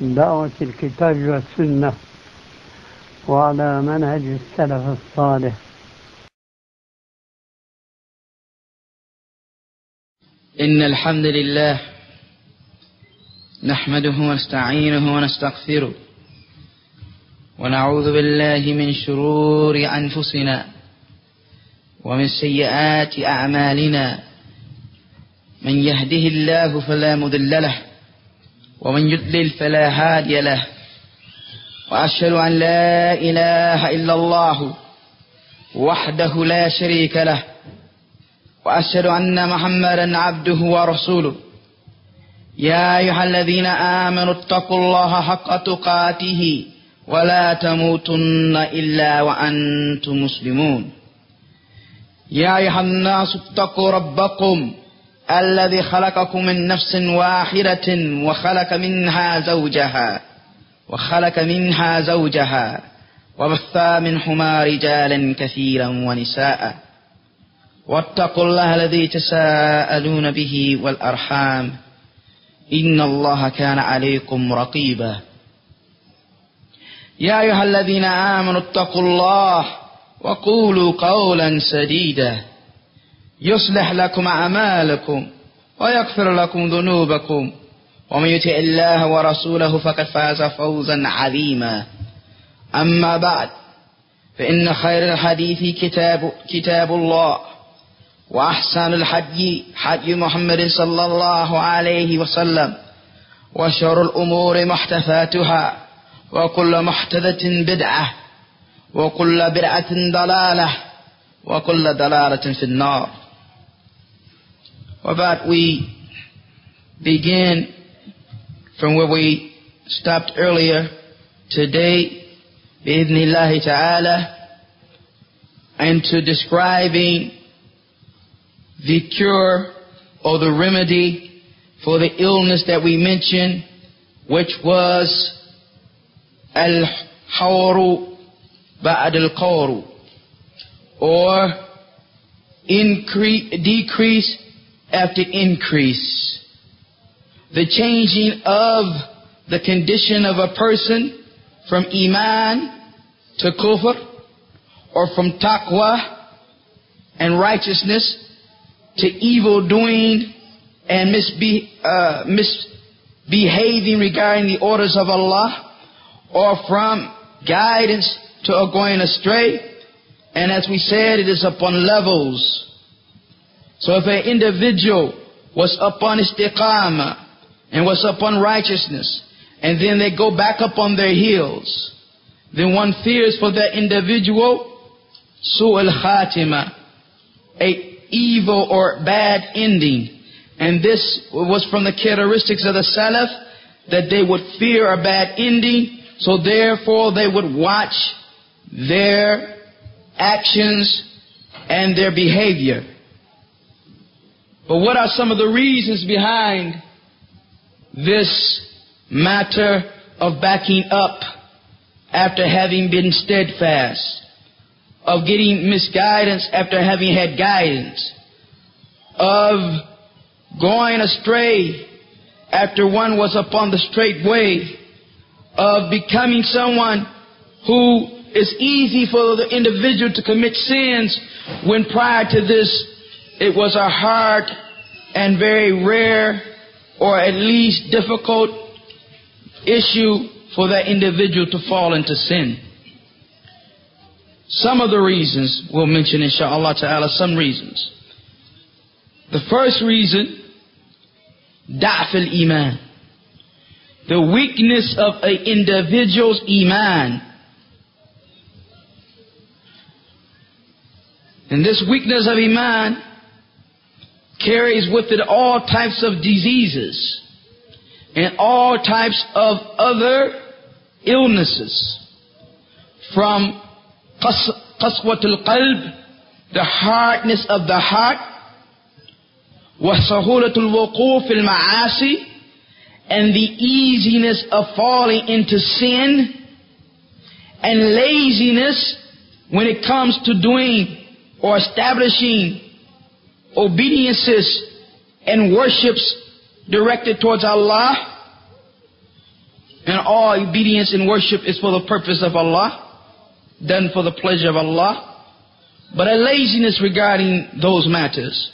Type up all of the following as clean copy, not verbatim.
دعوة الكتاب والسنة وعلى منهج السلف الصالح. إن الحمد لله نحمده ونستعينه ونستغفره ونعوذ بالله من شرور أنفسنا ومن سيئات أعمالنا. من يهده الله فلا مضل له ومن يضلل فلا هادي له. وأشهد أن لا إله إلا الله وحده لا شريك له وأشهد أن محمدا عبده ورسوله. يا أيها الذين آمنوا اتقوا الله حق تقاته ولا تموتن إلا وأنتم مسلمون. يا أيها الناس اتقوا ربكم الذي خلقكم من نفس واحدة وخلق منها زوجها وبث منهما رجالا كثيرا ونساء. واتقوا الله الذي تساءلون به والأرحام إن الله كان عليكم رقيبا. يا أيها الذين آمنوا اتقوا الله وقولوا قولا سديدا يصلح لكم أعمالكم ويغفر لكم ذنوبكم ومن يطع الله ورسوله فقد فاز فوزا عظيما. أما بعد فإن خير الحديث كتاب الله وأحسن الحدي حدي محمد صلى الله عليه وسلم وشر الأمور محدثاتها وكل محدثة بدعة وكل بدعة ضلالة وكل ضلالة في النار. But we begin from where we stopped earlier today, bi'idhnillahi ta'ala, into describing the cure or the remedy for the illness that we mentioned, which was al-hawru ba'd al-qawru, or decrease after increase. The changing of the condition of a person from iman to kufr, or from taqwa and righteousness to evil doing and misbehaving regarding the orders of Allah, or from guidance to going astray. And as we said, it is upon levels. So if an individual was upon istiqamah and was upon righteousness, and then they go back up on their heels, then one fears for that individual su'al khatima, a evil or bad ending. And this was from the characteristics of the Salaf, that they would fear a bad ending, so therefore they would watch their actions and their behavior. But what are some of the reasons behind this matter of backing up after having been steadfast, of getting misguidance after having had guidance, of going astray after one was upon the straight way, of becoming someone who it's easy for the individual to commit sins when prior to this it was a hard and very rare, or at least difficult issue for that individual to fall into sin. Some of the reasons we'll mention, inshallah ta'ala, some reasons. The first reason, da'f al-iman, the weakness of an individual's iman. And this weakness of iman carries with it all types of diseases and all types of other illnesses, from qaswatul qalb, the hardness of the heart, wa sahulatul wuquf fil ma'asi, and the easiness of falling into sin, and laziness when it comes to doing or establishing obediences and worships directed towards Allah, and all obedience and worship is for the purpose of Allah, done for the pleasure of Allah, but a laziness regarding those matters,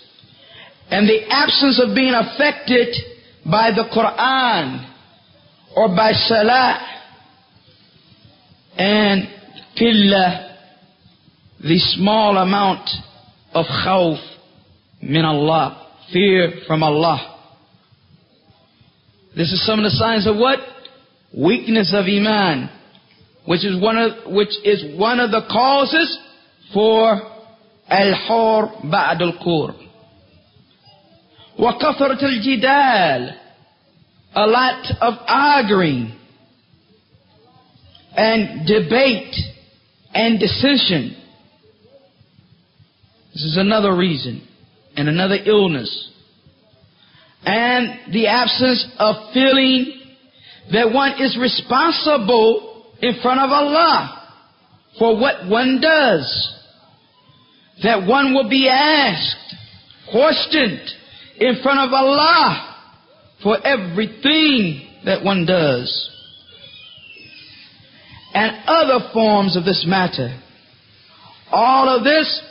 and the absence of being affected by the Quran or by Salah, and qillah, the small amount of khawf min Allah, fear from Allah. This is some of the signs of what? Weakness of Iman, which is one of the causes for al-hur ba'd al-qur. Wa kathrat al-jidal, a lot of arguing and debate and dissension. This is another reason and another illness. And the absence of feeling that one is responsible in front of Allah for what one does. That one will be asked, questioned in front of Allah for everything that one does. And other forms of this matter. All of this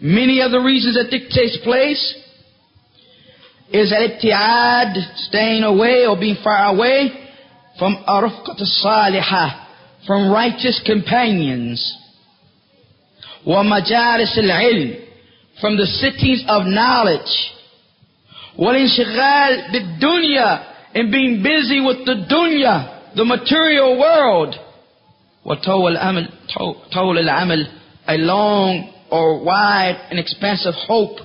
many of the reasons that takes place is al-ibtiad, staying away or being far away from arufqat as-salihah, from righteous companions. Wa majalis al-ilm, from the sittings of knowledge. Wal-inshighal bid-dunya, and being busy with the dunya, the material world. Wa tawl al-amal, a long or wide and expansive hope.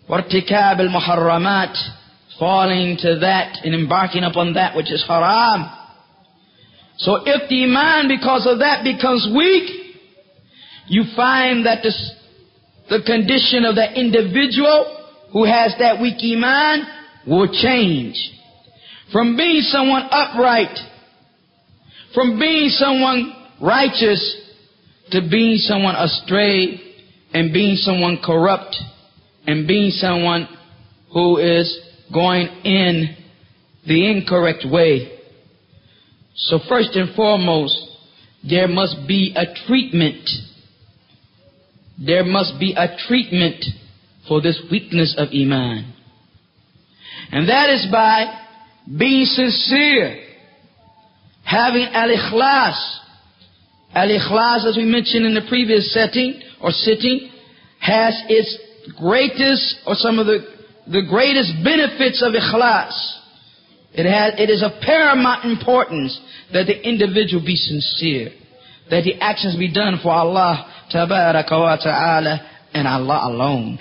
Wartikab al-muharramat, falling to that and embarking upon that which is haram. So if the iman because of that becomes weak, you find that the condition of that individual who has that weak iman will change. From being someone upright, from being someone righteous, to being someone astray, and being someone corrupt, and being someone who is going in the incorrect way. So first and foremost, there must be a treatment. There must be a treatment for this weakness of Iman. And that is by being sincere, having al-ikhlas. Al-ikhlas, as we mentioned in the previous sitting, has its greatest, or some of the greatest benefits of ikhlas. It is of paramount importance that the individual be sincere, that the actions be done for Allah tabaraka wa ta'ala and Allah alone.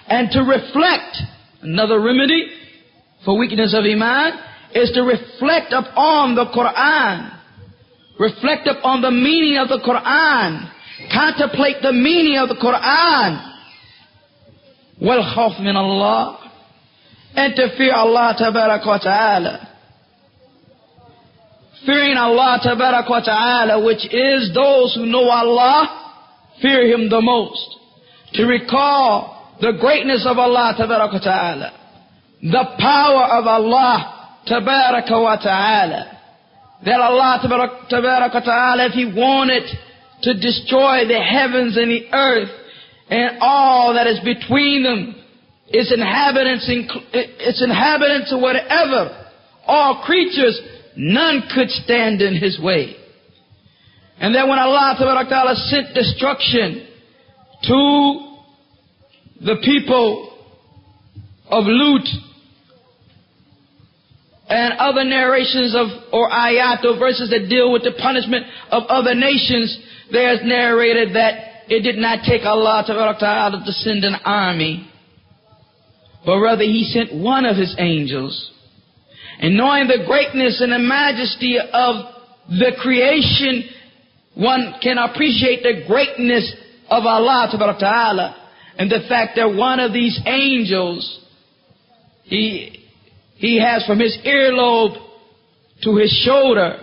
And to reflect, another remedy for weakness of Iman is to reflect upon the Quran. Reflect upon the meaning of the Quran. Contemplate the meaning of the Quran. Wal khawf min Allah. And to fear Allah tabaraka wa ta'ala. Fearing Allah tabaraka wa ta'ala, which is those who know Allah, fear Him the most. To recall the greatness of Allah tabaraka wa ta'ala. The power of Allah tabaraka wa ta'ala. That Allah tabaraka wa ta'ala, if He wanted to destroy the heavens and the earth and all that is between them, its inhabitants or whatever, all creatures, none could stand in His way. And then when Allah tabaraka wa ta'ala sent destruction to the people of Lut, and other narrations or ayat or verses that deal with the punishment of other nations, there's narrated that it did not take Allah ta'ala to send an army, but rather He sent one of His angels. And knowing the greatness and the majesty of the creation, one can appreciate the greatness of Allah ta'ala, and the fact that one of these angels, He has from his earlobe to his shoulder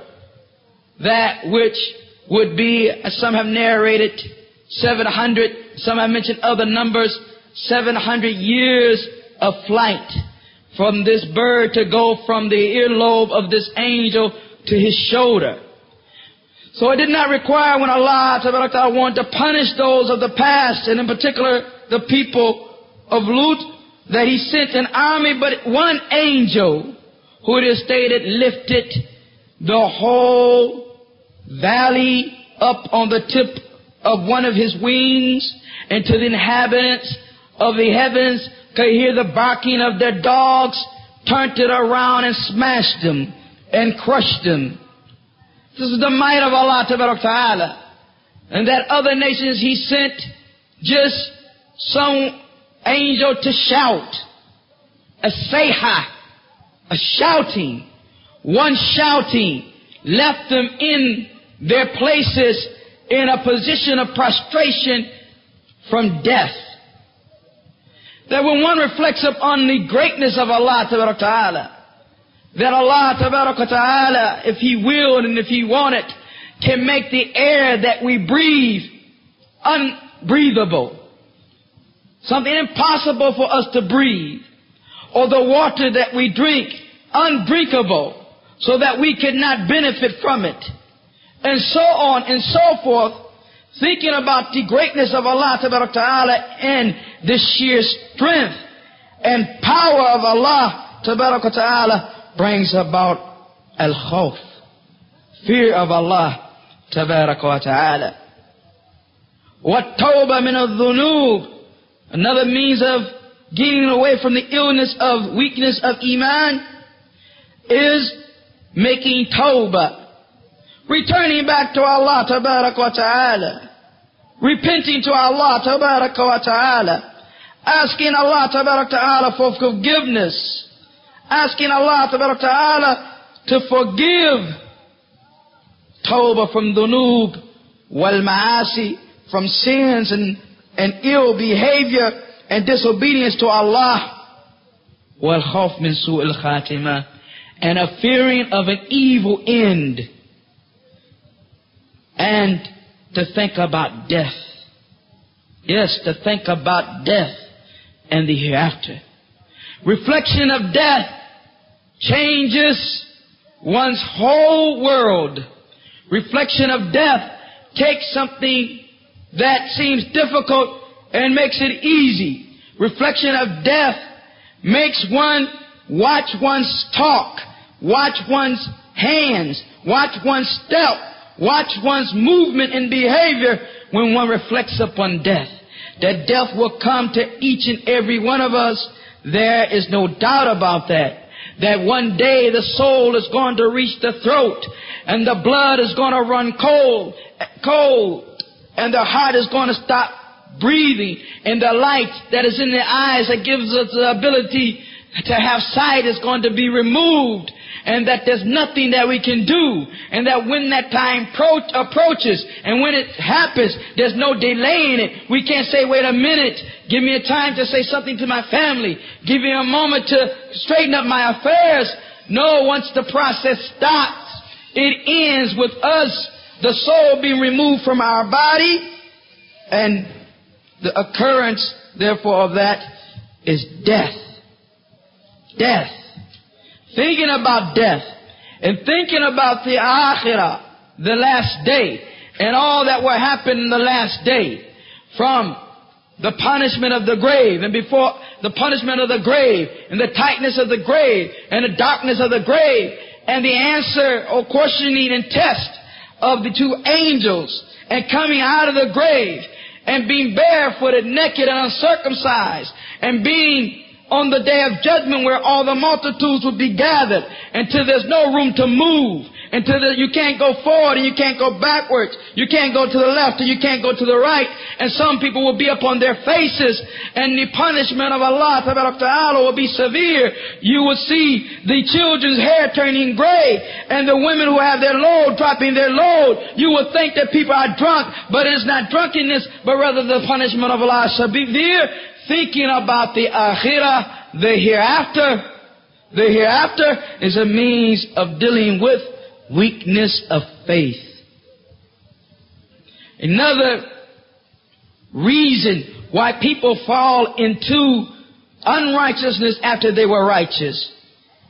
that which would be, as some have narrated, 700, some have mentioned other numbers, 700 years of flight from this bird to go from the earlobe of this angel to his shoulder. So it did not require when Allah Ta'ala wanted to punish those of the past, and in particular the people of Lut, that He sent an army, but one angel who it is stated lifted the whole valley up on the tip of one of his wings, and to the inhabitants of the heavens could hear the barking of their dogs, turned it around and smashed them and crushed them. This is the might of Allah Ta'ala. And that other nations He sent just some angel to shout, a sayha, a shouting. One shouting left them in their places in a position of prostration from death. That when one reflects upon the greatness of Allah Ta'ala, that Allah Ta'ala, if He willed and if He wanted, can make the air that we breathe unbreathable. Something impossible for us to breathe. Or the water that we drink undrinkable, so that we could not benefit from it. And so on and so forth, thinking about the greatness of Allah Ta'ala and the sheer strength and power of Allah Ta'ala brings about al-khawf, fear of Allah Ta'ala. What tawbah min al-dhunub, another means of getting away from the illness of weakness of iman, is making tawbah, returning back to Allah Ta'ala, repenting to Allah Ta'ala, asking Allah Ta'ala for forgiveness, asking Allah Ta'ala to forgive, tawbah from dhunub wal ma'asi, from sins and ill behavior and disobedience to Allah, wal khawf min su'il khatimah, and a fearing of an evil end, and to think about death. Yes, to think about death and the hereafter. Reflection of death changes one's whole world. Reflection of death takes something that seems difficult and makes it easy. Reflection of death makes one watch one's talk, watch one's hands, watch one's step, watch one's movement and behavior when one reflects upon death. That death will come to each and every one of us. There is no doubt about that. That one day the soul is going to reach the throat, and the blood is going to run cold, and the heart is going to stop breathing, and the light that is in the eyes that gives us the ability to have sight is going to be removed, and that there's nothing that we can do, and that when that time approaches, and when it happens, there's no delaying it. We can't say, wait a minute, give me a time to say something to my family, give me a moment to straighten up my affairs. No, once the process stops, it ends with us, the soul being removed from our body, and the occurrence, therefore, of that is death. Death. Thinking about death and thinking about the akhirah, the last day, and all that will happen in the last day, from the punishment of the grave, and before the punishment of the grave, and the tightness of the grave, and the darkness of the grave, and the answer or questioning and test of the two angels, and coming out of the grave, and being barefooted, naked, and uncircumcised, and being on the day of judgment where all the multitudes will be gathered, until there's no room to move, until you can't go forward and you can't go backwards, you can't go to the left and you can't go to the right, and some people will be upon their faces, and the punishment of Allah Ta'ala will be severe. You will see the children's hair turning gray, and the women who have their load dropping their load. You will think that people are drunk, but it is not drunkenness, but rather the punishment of Allah shall be there. Thinking about the akhirah, the hereafter is a means of dealing with weakness of faith. Another reason why people fall into unrighteousness after they were righteous.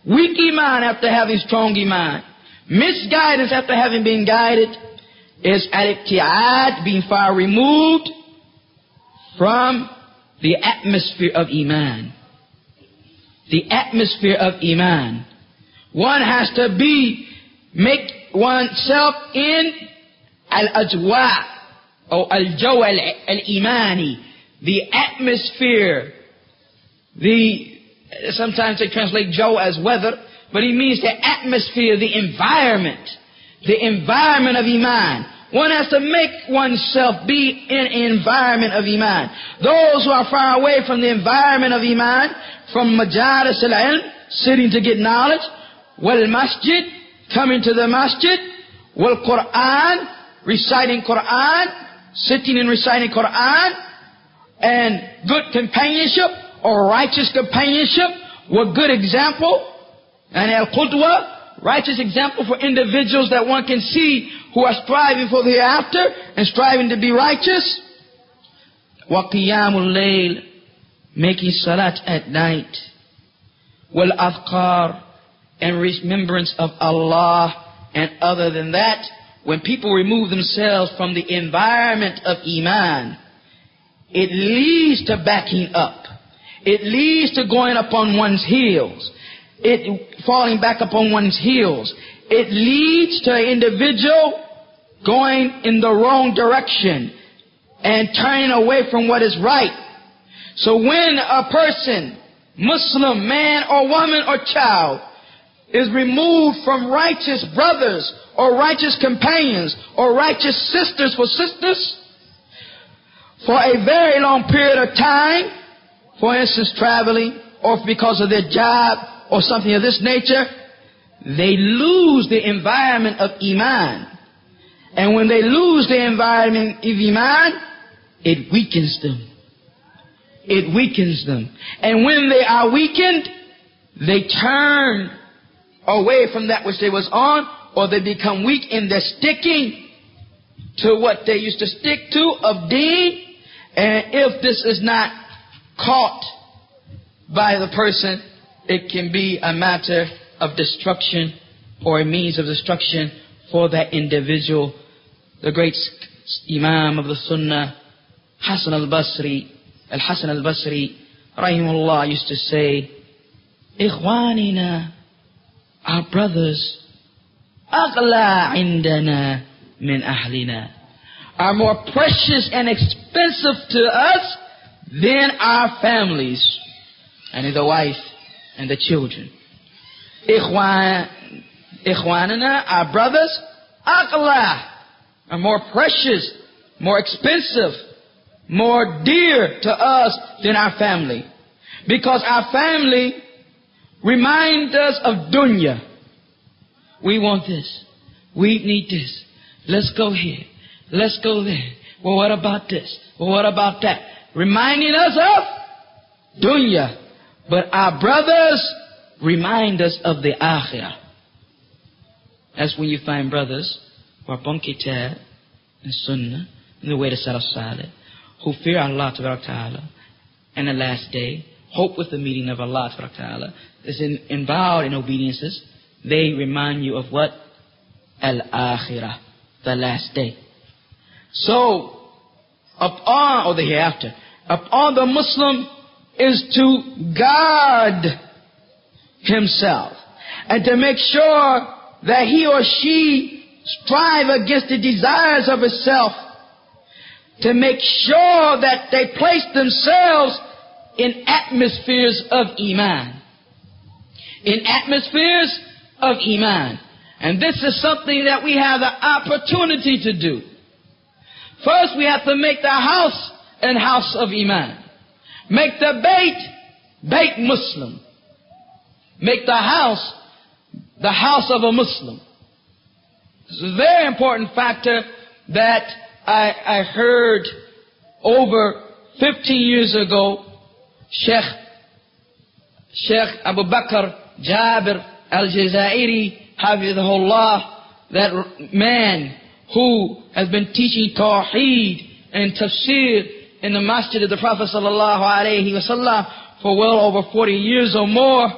Weak iman after having strong iman. Misguidance after having been guided is al-ibti'ad, being far removed from the atmosphere of iman. The atmosphere of iman. One has to make oneself in al-ajwa, or al-jaw al-imani, the atmosphere. Sometimes they translate jaw as weather, but it means the atmosphere, the environment of iman. One has to make oneself be in an environment of iman. Those who are far away from the environment of iman, from majalis al-ilm, sitting to get knowledge, wal masjid, coming to the masjid, wal Quran, reciting Quran, sitting and reciting Quran, and good companionship or righteous companionship with good example, and al-qudwa, righteous example for individuals that one can see who are striving for the hereafter and striving to be righteous. Wa qiyamul layl, making salat at night. Wal adhkar, and remembrance of Allah. And other than that, when people remove themselves from the environment of iman, it leads to backing up. It leads to going upon one's heels. Falling back upon one's heels. It leads to an individual going in the wrong direction and turning away from what is right. So when a person, Muslim, man or woman or child, is removed from righteous brothers or righteous companions or righteous sisters for a very long period of time, for instance traveling or because of their job or something of this nature, they lose the environment of iman. And when they lose the environment of iman, it weakens them. It weakens them. And when they are weakened, they turn away from that which they was on, or they become weak in their sticking to what they used to stick to of deen. And if this is not caught by the person, it can be a matter of destruction or a means of destruction for that individual. The great Imam of the Sunnah, Hasan al-Basri, rahimahullah, used to say, Ikhwanina, our brothers, aghla indana min ahlina, are more precious and expensive to us than our families, and the wife and the children. Ikhwanina, our brothers, aghla, are more precious, more expensive, more dear to us than our family. Because our family reminds us of dunya. We want this. We need this. Let's go here. Let's go there. Well, what about this? Well, what about that? Reminding us of dunya. But our brothers remind us of the akhirah. That's when you find brothers who are upon kitab and sunnah and the way to Salaf Salih, who fear Allah Ta'ala and the last day, hope with the meeting of Allah Ta'ala, is involved in obediences. They remind you of what? Al-Akhirah, the last day. So, or the hereafter, upon the Muslim is to guard himself and to make sure that he or she strive against the desires of itself, to make sure that they place themselves in atmospheres of iman. In atmospheres of iman. And this is something that we have the opportunity to do. First, we have to make the house an house of iman. Make the Bayt Muslim. Make the house of a Muslim. This is a very important factor that I heard over 15 years ago. Sheikh Abu Bakr Jabir al-Jazairi, Hafidhahullah, that man who has been teaching Tawheed and Tafsir in the Masjid of the Prophet sallallahu alaihi wasallam for well over 40 years or more,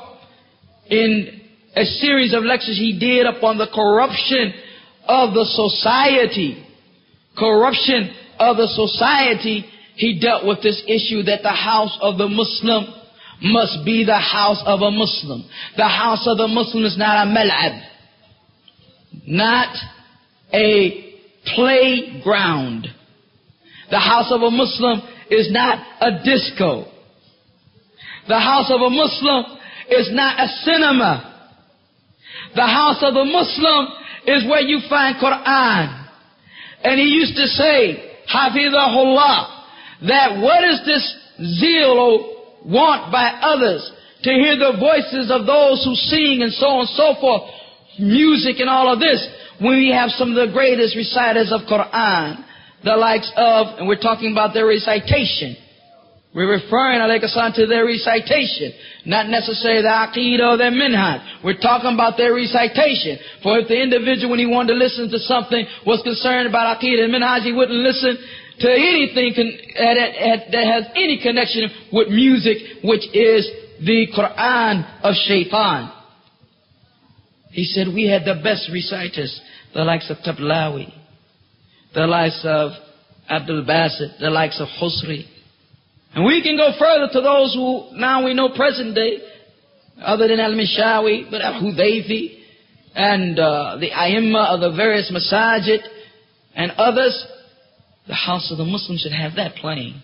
in a series of lectures he did upon the corruption of the society. Corruption of the society, he dealt with this issue that the house of the Muslim must be the house of a Muslim. The house of the Muslim is not a mal'ab, not a playground. The house of a Muslim is not a disco. The house of a Muslim is not a cinema. The house of a Muslim is where you find Quran. And he used to say, Hafidahullah, that what is this zeal or want by others to hear the voices of those who sing and so on and so forth, music and all of this, when we have some of the greatest reciters of Quran, the likes of, and we're talking about their recitation. We're referring, alayhi to their recitation, not necessarily the aqeedah or their minhaj. We're talking about their recitation. For if the individual, when he wanted to listen to something, was concerned about aqeedah and minhaj, he wouldn't listen to anything that has any connection with music, which is the Quran of shaitan. He said we had the best reciters, the likes of Tablawi, the likes of Abdul Basit, the likes of Husri. And we can go further to those who now we know present day, other than Al-Mishawi, but Al-Hudayfi, and the Aimma of the various masajid, and others. The house of the Muslim should have that playing,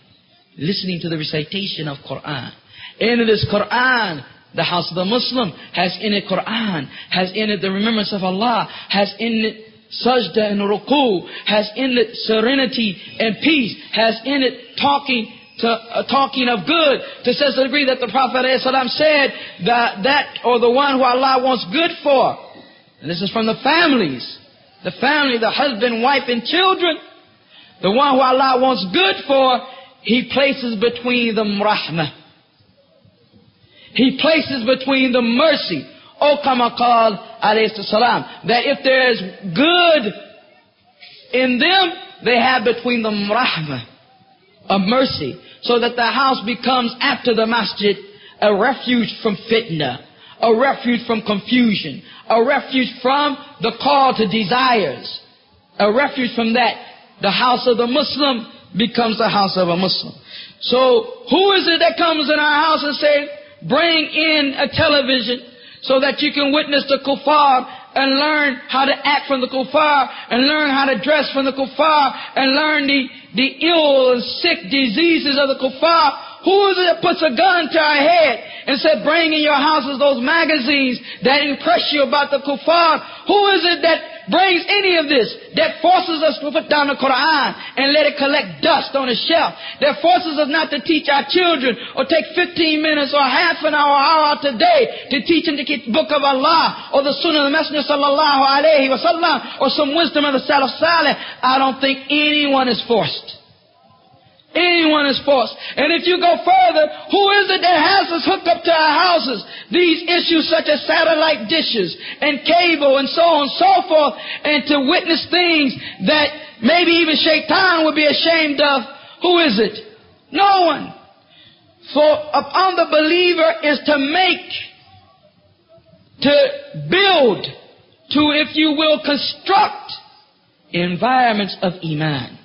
listening to the recitation of Quran. In this Quran, the house of the Muslim has in it Quran, has in it the remembrance of Allah, has in it sajda and ruku, has in it serenity and peace, has in it talking of good, to such a degree that the Prophet ﷺ said that or the one who Allah wants good for. And this is from the families. The family, the husband, wife, and children. The one who Allah wants good for, He places between them rahmah. He places between them mercy. O kama qal alayhi salam, that if there is good in them, they have between them rahmah, a mercy, so that the house becomes, after the masjid, a refuge from fitna, a refuge from confusion, a refuge from the call to desires, a refuge from that. The house of the Muslim becomes the house of a Muslim. So who is it that comes in our house and say, bring in a television so that you can witness the kuffar and learn how to act from the kuffar and learn how to dress from the kuffar and learn the ill and sick diseases of the kuffar? Who is it that puts a gun to our head and said, bring in your houses those magazines that impress you about the kuffar? Who is it that brings any of this, that forces us to put down the Quran and let it collect dust on a shelf, that forces us not to teach our children or take 15 minutes or half an hour out today to teach them to keep the book of Allah or the sunnah of the Messenger sallallahu alaihi wasallam or some wisdom of the Salaf Salih? I don't think anyone is forced. Anyone is forced. And if you go further, who is it that has us hooked up to our houses? These issues such as satellite dishes and cable and so on and so forth, and to witness things that maybe even shaitan would be ashamed of. Who is it? No one. For upon the believer is to build, to, if you will, construct environments of Iman.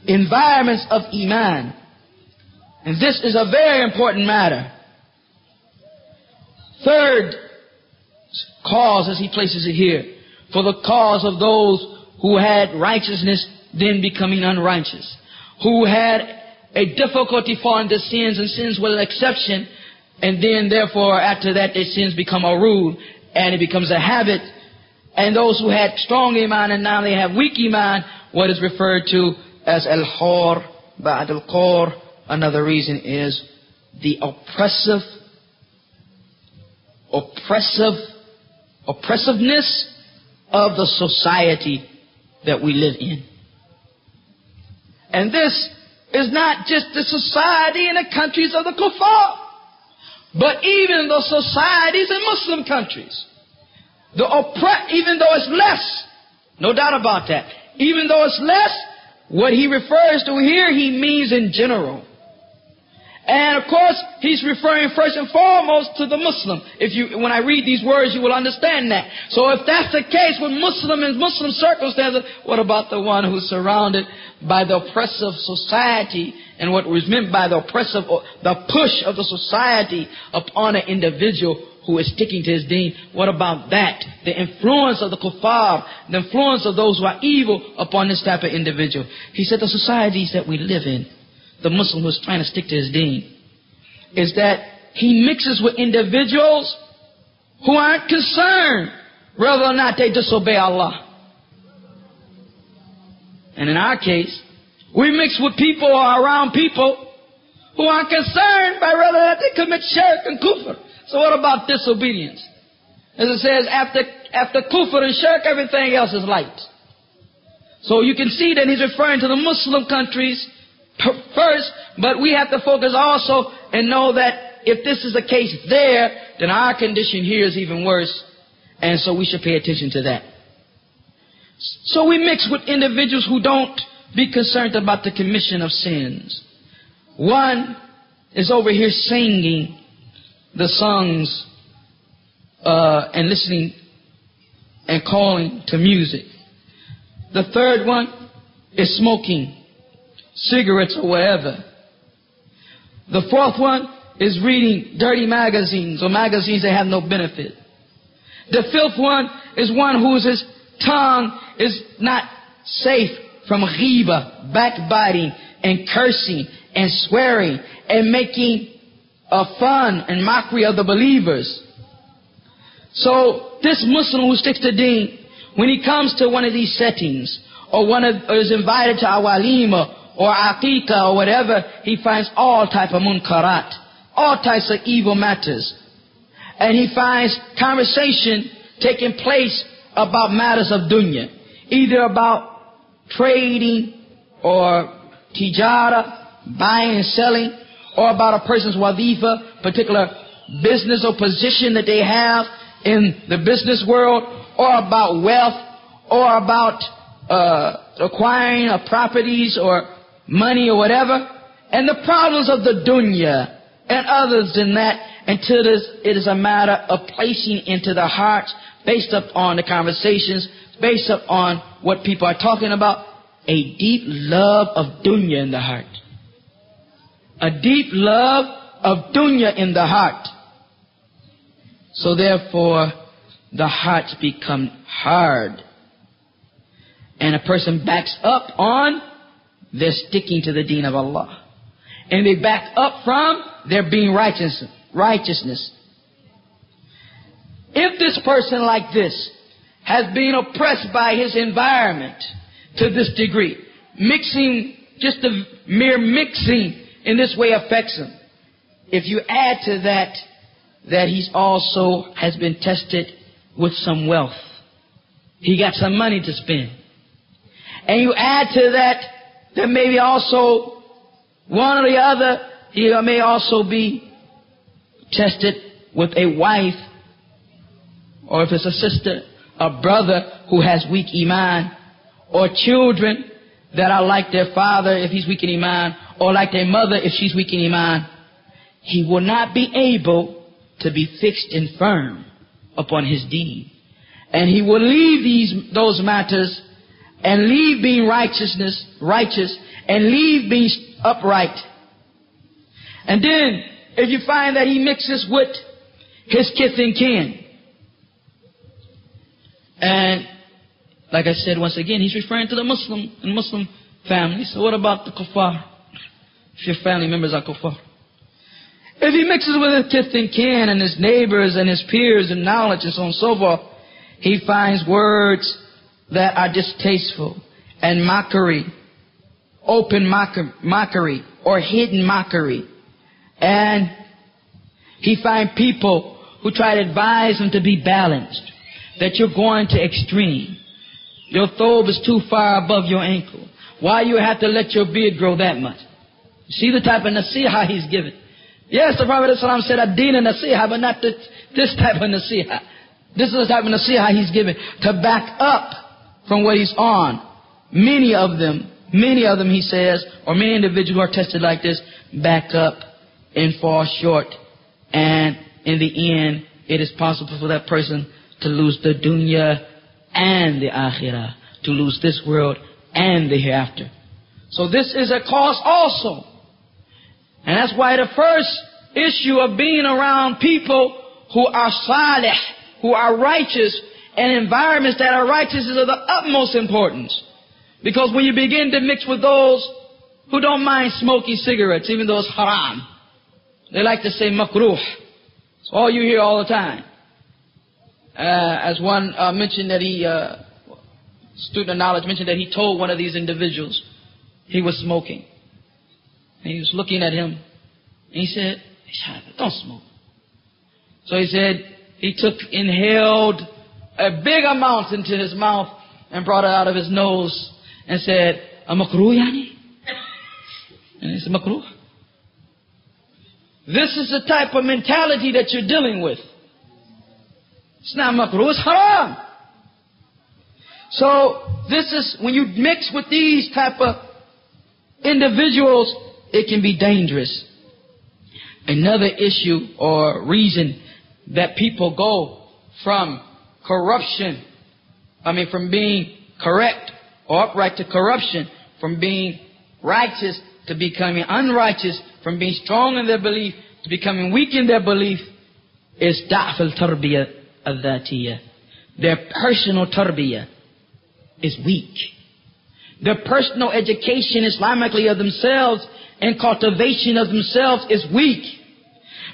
Environments of Iman. And this is a very important matter. Third cause, as he places it here, for the cause of those who had righteousness then becoming unrighteous, who had a difficulty falling into sins, and sins with an exception, and then therefore after that their sins become a rule and it becomes a habit, and those who had strong Iman and now they have weak Iman, what is referred to as al-khor, ba'd al-khor. Another reason is the oppressiveness of the society that we live in. And this is not just the society in the countries of the kuffar, but even the societies in Muslim countries. Even though it's less No doubt about that. Even though it's less, what he refers to here, he means in general. And of course, he's referring first and foremost to the Muslim. When I read these words, you will understand that. So if that's the case with Muslim and Muslim circumstances, what about the one who's surrounded by the oppressive society, and what was meant by the oppressive, or the push of the society upon an individual who is sticking to his deen? What about that? The influence of the kuffar, the influence of those who are evil upon this type of individual. He said the societies that we live in, the Muslim who's trying to stick to his deen, is that he mixes with individuals who aren't concerned whether or not they disobey Allah. And in our case, we mix with people or around people who aren't concerned by whether or not they commit shirk and kufr. So what about disobedience? As it says, after kufr and shirk, everything else is light. So you can see that he's referring to the Muslim countries first, but we have to focus also and know that if this is the case there, then our condition here is even worse, and so we should pay attention to that. So we mix with individuals who don't be concerned about the commission of sins. One is over here singing the songs and listening and calling to music. The third one is smoking cigarettes or whatever. The fourth one is reading dirty magazines or magazines that have no benefit. The fifth one is one whose his tongue is not safe from ghiba, backbiting, and cursing, and swearing, and making fun and mockery of the believers. So this Muslim who sticks to deen, when he comes to one of these settings, or is invited to a walima, or aqiqah, or whatever, he finds all type of munkarat, all types of evil matters. And he finds conversation taking place about matters of dunya, either about trading or tijara, buying and selling, or about a person's wadhifa, particular business or position that they have in the business world, or about wealth, or about acquiring of properties or money or whatever, and the problems of the dunya and others than that, until it is a matter of placing into the hearts, based upon the conversations, based upon what people are talking about, a deep love of dunya in the heart. A deep love of dunya in the heart. So therefore, the hearts become hard. And a person backs up on their sticking to the deen of Allah. And they back up from their being righteousness. If this person like this has been oppressed by his environment to this degree, mixing, just the mere mixing in this way affects him. If you add to that, that he's also has been tested with some wealth. He got some money to spend. And you add to that maybe also one or the other, he may also be tested with a wife, or if it's a sister, a brother who has weak iman, or children that are like their father if he's weak in iman, or like their mother if she's weak in iman. He will not be able to be fixed and firm upon his deed. And he will leave those matters and leave being righteous, and leave being upright. And then, if you find that he mixes with his kith and kin, and like I said once again, he's referring to the Muslim family. So what about the kuffar? If your family members are kuffar. If he mixes with his kith and kin and his neighbors and his peers and knowledge and so on and so forth, he finds words that are distasteful and mockery, open mockery or hidden mockery. And he finds people who try to advise him to be balanced, that you're going to extreme. Your thobe is too far above your ankle. Why you have to let your beard grow that much? See the type of nasiha he's giving. Yes, the Prophet ﷺ said ad-deen nasiha, but not this type of nasiha. This is the type of nasiha he's giving to back up from what he's on. Many of them, he says, or many individuals who are tested like this, back up and fall short. And in the end, it is possible for that person to lose the dunya and the akhirah, to lose this world and the hereafter. So this is a cause also. And that's why the first issue of being around people who are salih, who are righteous, and environments that are righteous is of the utmost importance. Because when you begin to mix with those who don't mind smoking cigarettes, even though it's haram, they like to say makruh. It's all you hear all the time. As one mentioned that student of knowledge mentioned that he told one of these individuals he was smoking. And he was looking at him, and he said, don't smoke. So he said he inhaled a big amount into his mouth and brought it out of his nose and said, a makruh yani? And he said, makruh. This is the type of mentality that you're dealing with. It's not makruh, it's haram. So this is, when you mix with these type of individuals, it can be dangerous. Another issue or reason that people go from corruption, from being correct or upright to corruption, from being righteous to becoming unrighteous, from being strong in their belief to becoming weak in their belief, is da'f al-tarbiyah al-dhatiyah. Their personal tarbiyah is weak. Their personal education Islamically of themselves and cultivation of themselves is weak.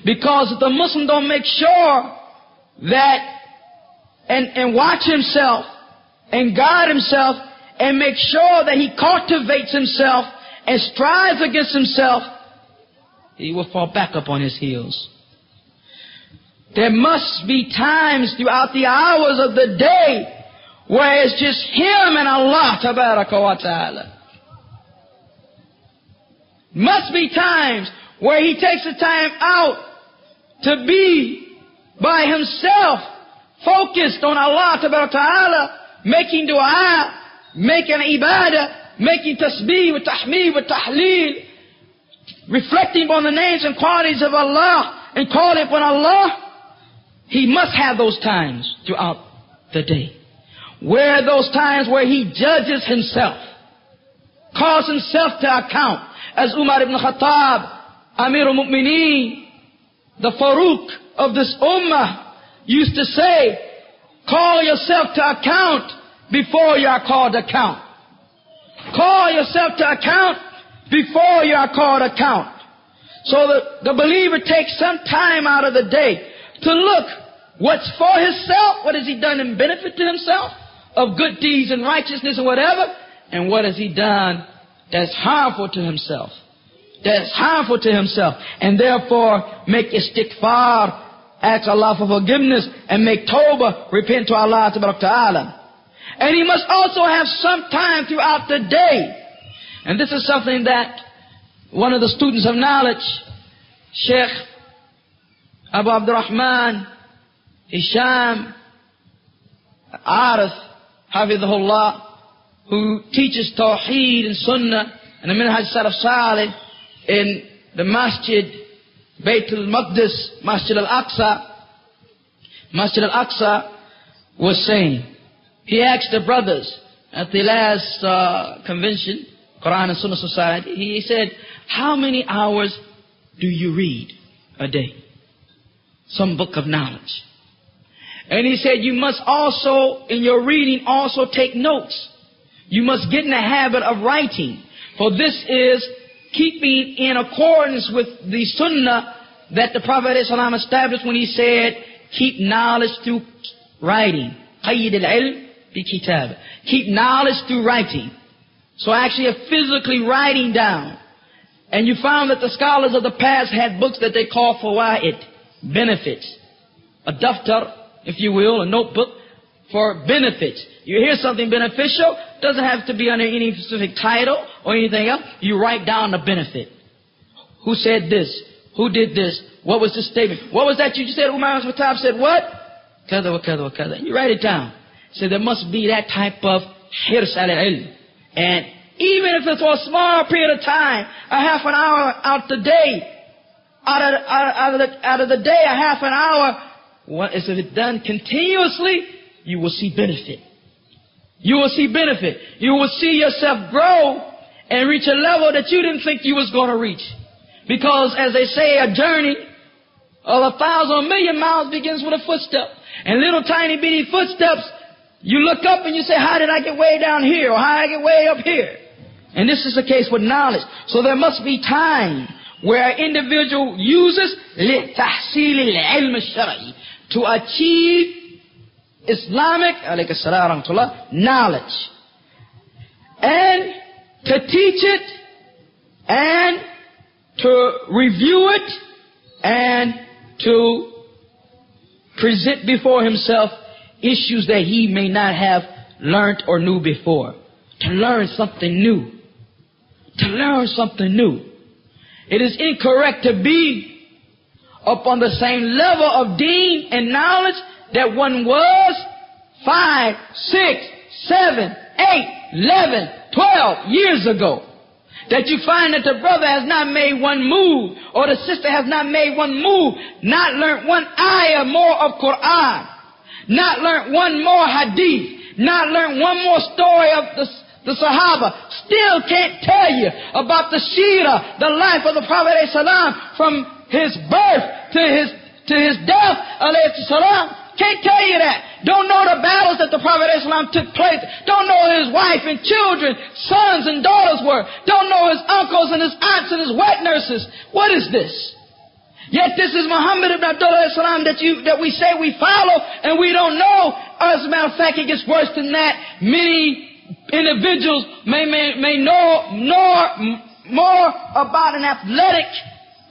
Because if the Muslim don't make sure that and watch himself and guide himself and make sure that he cultivates himself and strives against himself, he will fall back up on his heels. There must be times throughout the hours of the day where it's just him and Allah tabaraka wa ta'ala. Must be times where he takes the time out to be by himself, focused on Allah tabaraka wa ta'ala, making dua, making ibadah, making tasbih with tahmeed with tahleel, reflecting on the names and qualities of Allah and calling upon Allah. He must have those times throughout the day. Where those times where he judges himself, calls himself to account, as Umar ibn Khattab, Amir al-Mu'mineen, the Farouk of this ummah, used to say, call yourself to account before you are called account. Call yourself to account before you are called account. So the believer takes some time out of the day to look what's for himself, what has he done in benefit to himself, of good deeds and righteousness and whatever, and what has he done that's harmful to himself. That's harmful to himself. And therefore make istighfar, ask Allah for forgiveness, and make tawbah, repent to Allah ta'ala. And he must also have some time throughout the day. And this is something that one of the students of knowledge, Sheikh Abu Abdurrahman Hisham Arif Hafidhullah, who teaches Tawheed and Sunnah and the Minhaj Salaf Salih in the Masjid Bayt al-Maqdis, Masjid al-Aqsa, was saying, he asked the brothers at the last convention, Quran and Sunnah Society, he said, how many hours do you read a day? Some book of knowledge. And he said, you must also, in your reading, also take notes. You must get in the habit of writing. For this is keeping in accordance with the sunnah that the Prophet ﷺ established when he said, keep knowledge through writing. قَيِّدِ الْعِلْمِ بِكِتَابِ. Keep knowledge through writing. So actually physically writing down. And you found that the scholars of the past had books that they call fawaid, benefits. A daftar, if you will, a notebook for benefits. You hear something beneficial, doesn't have to be under any specific title or anything else. You write down the benefit. Who said this? Who did this? What was this statement? What was that you just said? Umar ibn Khattab said what? Kada wa kada wa kada. You write it down. So there must be that type of hirs al-ilm. And even if it's for a small period of time, a half an hour out the day, out of the day, a half an hour, if it's done continuously, you will see benefit. You will see benefit. You will see yourself grow and reach a level that you didn't think you was going to reach. Because as they say, a journey of 1,000 or 1,000,000 miles begins with a footstep. And little tiny bitty footsteps, you look up and you say, how did I get way down here? Or how did I get way up here? And this is the case with knowledge. So there must be time where an individual uses لِتَحْصِيلِ الْعِلْمِ الشَّرْعِي to achieve Islamic knowledge. And to teach it, and to review it, and to present before himself issues that he may not have learned or knew before. To learn something new. To learn something new. It is incorrect to be upon the same level of deen and knowledge that one was 5, 6, 7, 8, 11, 12 years ago. That you find that the brother has not made one move, or the sister has not made one move, not learned one ayah more of Quran, not learned one more hadith, not learned one more story of the Sahaba, still can't tell you about the Shira, the life of the Prophet ﷺ, from his birth to his death, ﷺ. Can't tell you that. Don't know the battles that the Prophet ﷺ took place. Don't know who his wife and children, sons and daughters were. Don't know his uncles and his aunts and his wet nurses. What is this? Yet this is Muhammad ibn Abdullaah that we say we follow and we don't know. As a matter of fact, it gets worse than that. Many individuals may know more about an athletic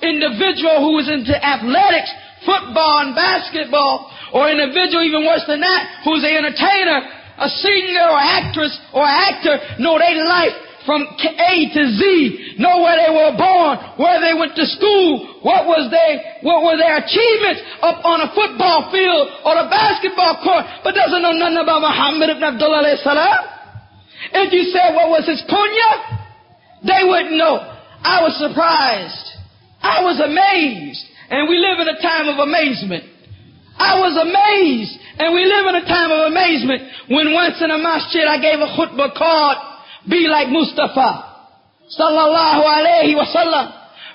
individual who is into athletics, football and basketball, or an individual even worse than that, who's an entertainer, a singer or actress or actor, know their life from A to Z, know where they were born, where they went to school, what were their achievements up on a football field or a basketball court, but doesn't know nothing about Muhammad ibn Abdullah alayhi salam. If you said what was his kunya, they wouldn't know. I was surprised. I was amazed. And we live in a time of amazement. I was amazed. And we live in a time of amazement when once in a masjid I gave a khutbah called Be Like Mustafa. Sallallahu alayhi wa sallam.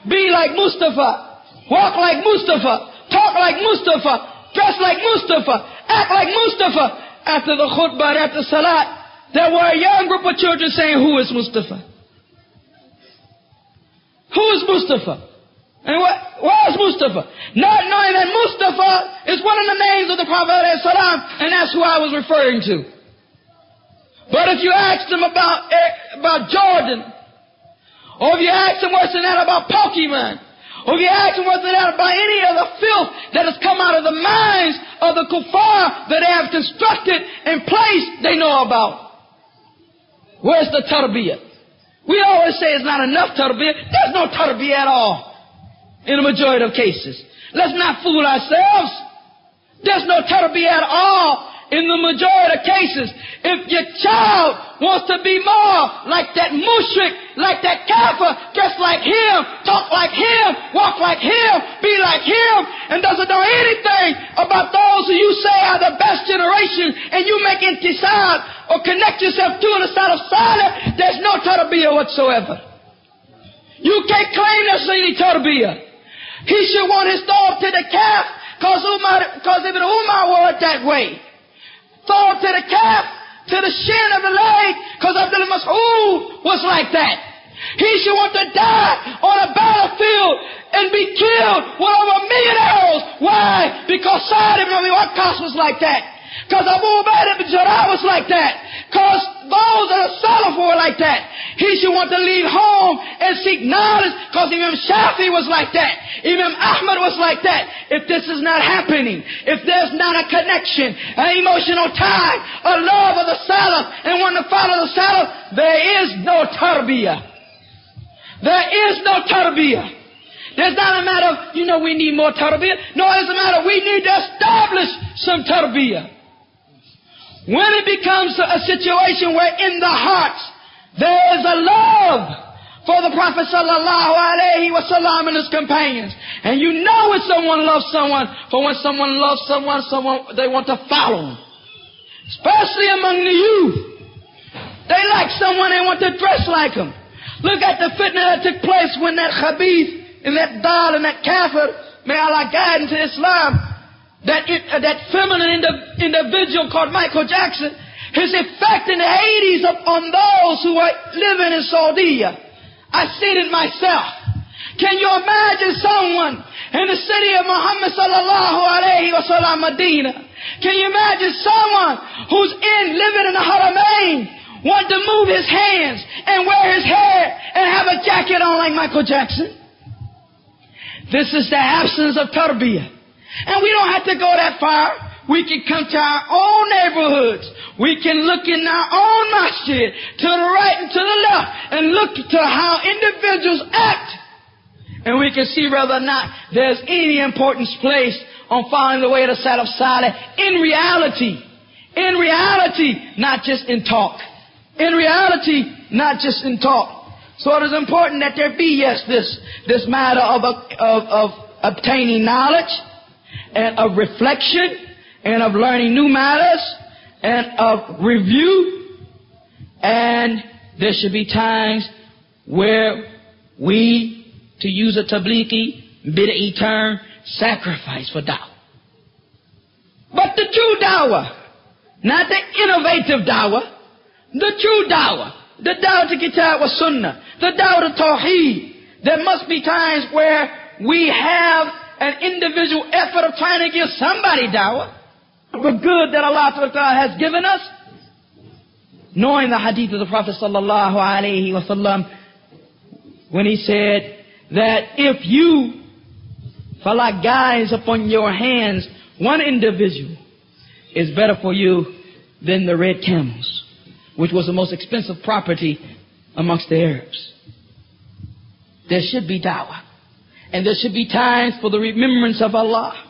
Be like Mustafa. Walk like Mustafa. Talk like Mustafa. Dress like Mustafa. Act like Mustafa. After the khutbah, after salat, there were a young group of children saying, who is Mustafa? Who is Mustafa? And where is Mustafa? Not knowing that Mustafa is one of the names of the Prophet ﷺ, and that's who I was referring to. But if you ask them about Jordan, or if you ask them worse than that about Pokemon, or if you ask them worse than that about any of the filth that has come out of the minds of the kuffar that they have constructed and placed, they know about. Where's the tarbiyah? We always say it's not enough tarbiyah. There's no tarbiyah at all. In the majority of cases. Let's not fool ourselves. There's no tarbiyah at all in the majority of cases. If your child wants to be more like that mushrik, like that kafir, dress like him, talk like him, walk like him, be like him, and doesn't know anything about those who you say are the best generation, and you make intisab or connect yourself to the side of Salih, there's no tarbiyah whatsoever. You can't claim there's any tarbiyah. He should want his throw to the calf, because Ibn Umar wore it that way. Throw to the calf, to the shin of the leg, because Abdullaah Mas'ud was like that. He should want to die on a battlefield and be killed with over 1,000,000 arrows. Why? Because Sa'd ibn Abi Waqqas was like that. Because Abu Ubaidah ibn Jarrah was like that. Because those that are Salaf were like that. He should want to leave home and seek knowledge, because Imam Shafi was like that. Imam Ahmad was like that. If this is not happening, if there's not a connection, an emotional tie, a love of the Salaf, and want to follow the Salaf, there is no tarbiyah. There is no tarbiyah. There's not a matter of, we need more tarbiyah. No, it's a matter of we need to establish some tarbiyah. when it becomes a situation where in the hearts there is a love for the Prophet sallallahu alaihi wasallam and his companions, and you know when someone loves someone, for when someone loves someone, they want to follow him. Especially among the youth. They like someone, they want to dress like him. Look at the fitna that took place when that khabith and that dal and that kafir, may Allah guide into Islam, that feminine individual called Michael Jackson, his effect in the 80s upon those who are living in Saudi. I've seen it myself. Can you imagine someone in the city of Muhammad sallallahu alaihi wasallam, Medina? Can you imagine someone who's living in the Haramain want to move his hands and wear his hair and have a jacket on like Michael Jackson? This is the absence of tarbiyah. And we don't have to go that far. We can come to our own neighborhoods. We can look in our own masjid, to the right and to the left, and look to how individuals act. And we can see whether or not there's any importance placed on following the way of the Salaf Saleh in reality. In reality, not just in talk. In reality, not just in talk. So it is important that there be, yes, this matter of obtaining knowledge, and of reflection, and of learning new matters, and of review. And there should be times where we, to use a tablighi, bid'i term, sacrifice for da'wah. But the true da'wah, not the innovative da'wah, the true da'wah, the da'wah to kitab wa sunnah, the da'wah to tawheed. There must be times where we have an individual effort of trying to give somebody da'wah, the good that Allah Ta'ala has given us, knowing the hadith of the Prophet sallallahu alaihi wasallam, when he said that if you, for Allah guides upon your hands one individual, is better for you than the red camels, which was the most expensive property amongst the Arabs. There should be da'wah. And there should be times for the remembrance of Allah.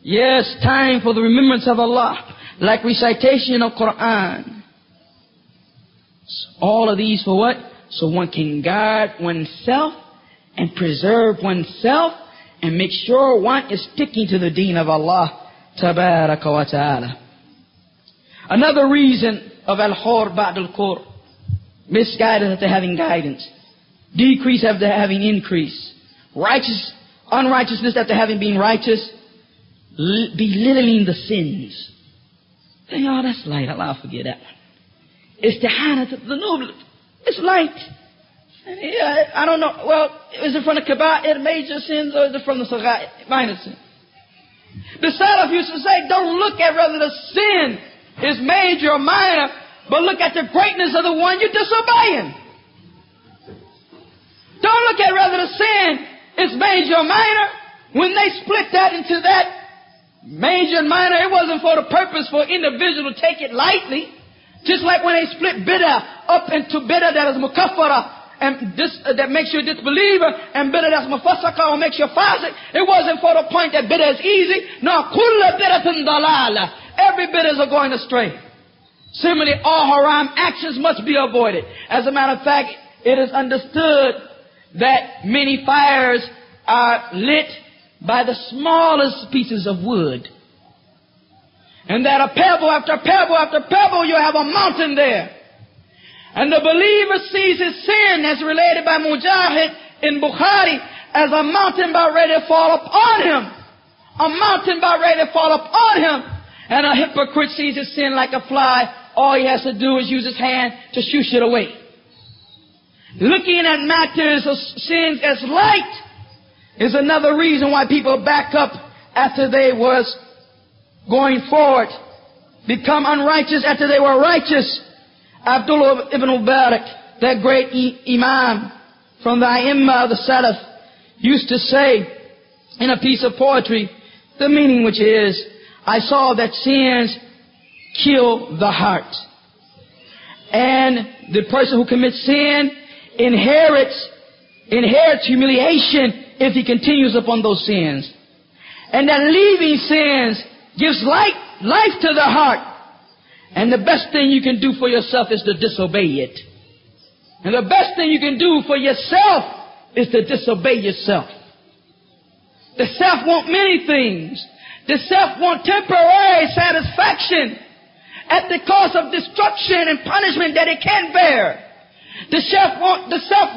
Yes, time for the remembrance of Allah, like recitation of Quran. All of these for what? So one can guard oneself and preserve oneself and make sure one is sticking to the deen of Allah tabaraka wa ta'ala. Another reason of al-khur ba'd al-khur, misguidance after having guidance, decrease after having increase, unrighteousness after having been righteous, belittling the sins. Think, oh, that's light. Allah forget that one. Istihana to the noble. It's light. I don't know. Well, is it from the kaba'ir, major sins, or is it from the sagha'ir, minor sins? The Salaf used to say, don't look at whether the sin is major or minor, but look at the greatness of the one you're disobeying. Don't look at whether the sin is major or minor. When they split that into that major and minor, it wasn't for the purpose for an individual to take it lightly. Just like when they split bid'ah up into bid'ah that is mukaffara, and that makes you a disbeliever, and bid'ah that's mufassaka or makes you a fasiq. It wasn't for the point that bid'ah is easy. No, kulla bid'atin dalala. Every bid'ah is going astray. Similarly, all haram actions must be avoided. As a matter of fact, it is understood that many fires are lit by the smallest pieces of wood. And that a pebble after pebble after pebble, you have a mountain there. And the believer sees his sin, as related by Mujahid in Bukhari, as a mountain about ready to fall upon him. A mountain about ready to fall upon him. And a hypocrite sees his sin like a fly. All he has to do is use his hand to shoosh it away. Looking at matters of sins as light is another reason why people back up after they was going forward, become unrighteous after they were righteous. Abdullaah ibn Mubarak, that great imam from the A'immah of the Salaf, used to say in a piece of poetry, the meaning which is, I saw that sins kill the heart. And the person who commits sin inherits humiliation if he continues upon those sins. And that leaving sins gives life to the heart. And the best thing you can do for yourself is to disobey it. And the best thing you can do for yourself is to disobey yourself. The self want many things. The self want temporary satisfaction at the cost of destruction and punishment that it can't bear. The self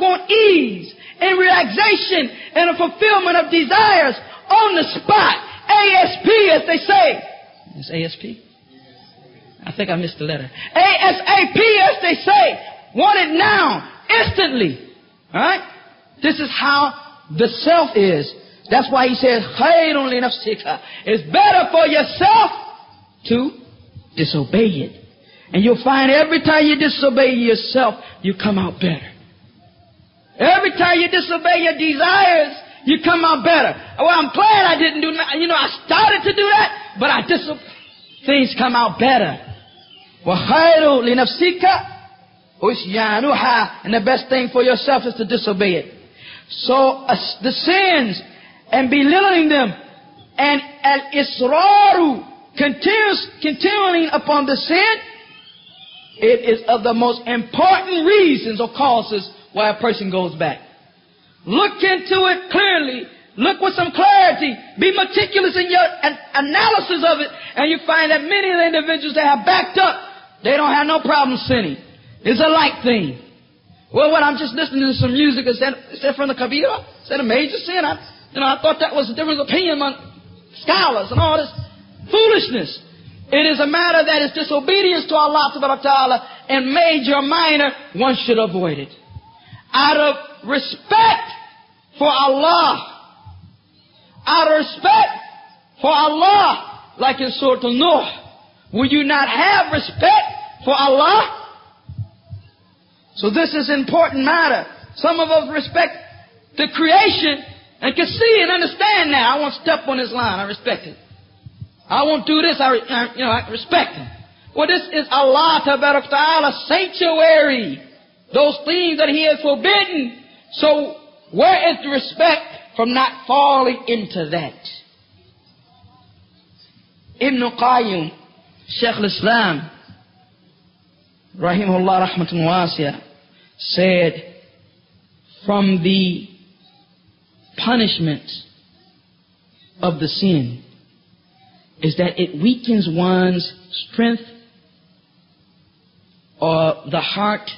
want ease and relaxation and a fulfillment of desires on the spot. ASP, as they say. Is ASP? I think I missed the letter. ASAP, as they say. Want it now, instantly. Alright? This is how the self is. That's why he says, khayrun li nafsika. It's better for yourself to disobey it. And you'll find every time you disobey yourself, you come out better. Every time you disobey your desires, you come out better. Well, I'm glad I didn't do that. I started to do that, but things come out better. وَخَيْرُ لِنَفْسِكَ وَإِسْيَانُهَا. And the best thing for yourself is to disobey it. So the sins and belittling them and al-israru, continuing upon the sin, it is of the most important reasons or causes why a person goes back. Look into it clearly. Look with some clarity. Be meticulous in your analysis of it, and you find that many of the individuals that have backed up, they don't have no problem sinning. It's a light thing. Well, when I'm just listening to some music, is that from the Kabira? Is that a major sin? I thought that was a different opinion among scholars and all this foolishness. It is a matter that is disobedience to Allah Ta'ala, and major or minor, one should avoid it. Out of respect for Allah. Out of respect for Allah, like in Surah Al-Nuh. Will you not have respect for Allah? So this is an important matter. Some of us respect the creation and can see and understand now. I won't step on this line. I respect it. I won't do this. I respect him. Well, this is Allah Ta'ala's sanctuary. Those things that He has forbidden. So where is the respect from not falling into that? Ibn Qayyim, Shaykh al-Islam, raheemahuallaah rahmatun wasi'ah, said, from the punishment of the sin is that it weakens one's strength or the heart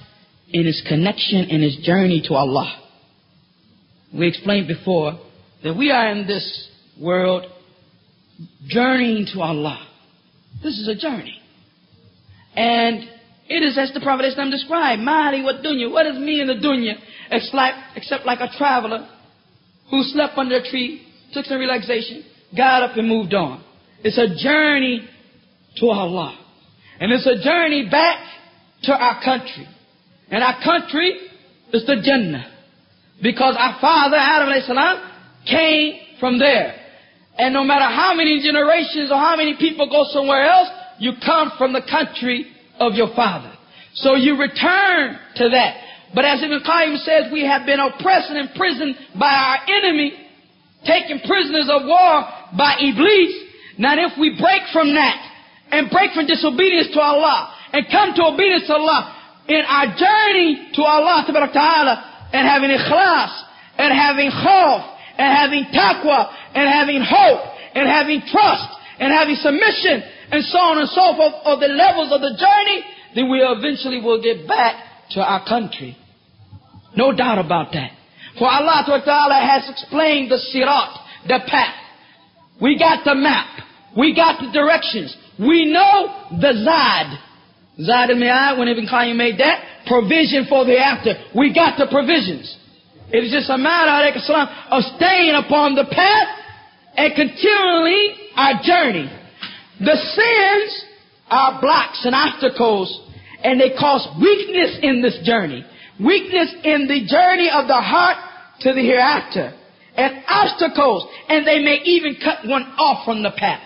in its connection and its journey to Allah. We explained before that we are in this world journeying to Allah. This is a journey. And it is as the Prophet Islam described, Mali wa dunya. What is me in the dunya? Except like a traveler who slept under a tree, took some relaxation, got up and moved on. It's a journey to Allah. And it's a journey back to our country. And our country is the Jannah. Because our father, Adam alayhi salam, came from there. And no matter how many generations or how many people go somewhere else, you come from the country of your father. So you return to that. But as Ibn Qayyim says, we have been oppressed and imprisoned by our enemy, taken prisoners of war by Iblis. Now if we break from that and break from disobedience to Allah and come to obedience to Allah in our journey to Allah Ta'ala and having ikhlas and having khawf and having taqwa and having hope and having trust and having submission and so on and so forth of the levels of the journey, then we eventually will get back to our country. No doubt about that. For Allah Ta'ala has explained the sirat, the path. We got the map. We got the directions. We know the Zad. Zad al-Mi'ad, when Ibn Qayyim made that, provision for the after. We got the provisions. It is just a matter of staying upon the path and continually our journey. The sins are blocks and obstacles, and they cause weakness in this journey. Weakness in the journey of the heart to the hereafter. And obstacles, and they may even cut one off from the path.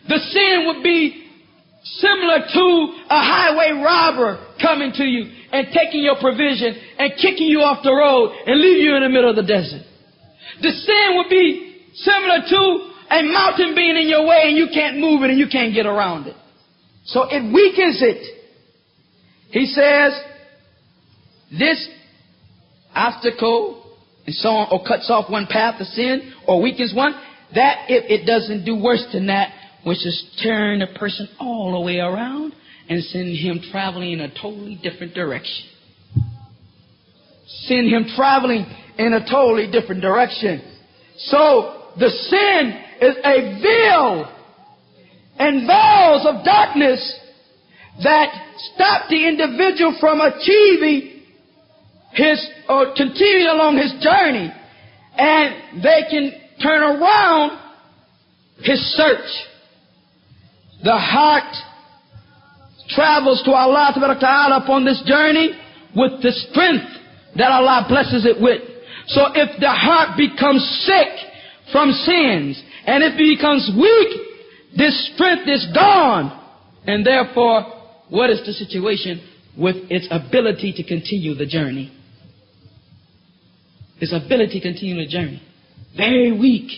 The sin would be similar to a highway robber coming to you and taking your provision and kicking you off the road and leave you in the middle of the desert. The sin would be similar to a mountain being in your way and you can't move it and you can't get around it. So it weakens it. He says, this obstacle and so on, or cuts off one path of sin, or weakens one, that it doesn't do worse than that, which is turn a person all the way around and send him traveling in a totally different direction. Send him traveling in a totally different direction. So the sin is a veil and veils of darkness that stop the individual from achieving his or continuing along his journey, and they can turn around his search. The heart travels to Allah Ta'ala upon this journey with the strength that Allah blesses it with. So if the heart becomes sick from sins, and if it becomes weak, this strength is gone. And therefore, what is the situation with its ability to continue the journey? Its ability to continue the journey. Very weak.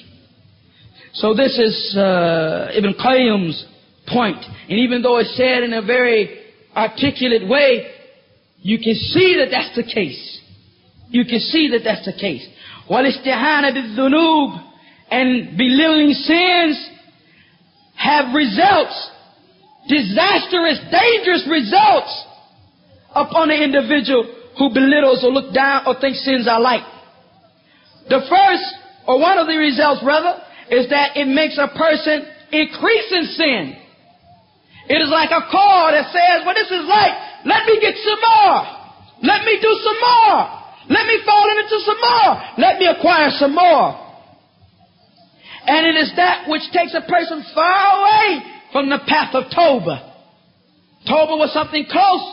So this is Ibn Qayyim's point. And even though it's said in a very articulate way, you can see that that's the case. You can see that that's the case. وَالِاسْتِعَانَ بِالذُّنُوبِ, and belittling sins have results, disastrous, dangerous results upon the individual who belittles or look down or thinks sins are light. The first, or one of the results rather, is that it makes a person increase in sin. It is like a car that says, well, this is light. Let me get some more. Let me do some more. Let me fall into some more. Let me acquire some more. And it is that which takes a person far away from the path of Tawbah. Tawbah was something close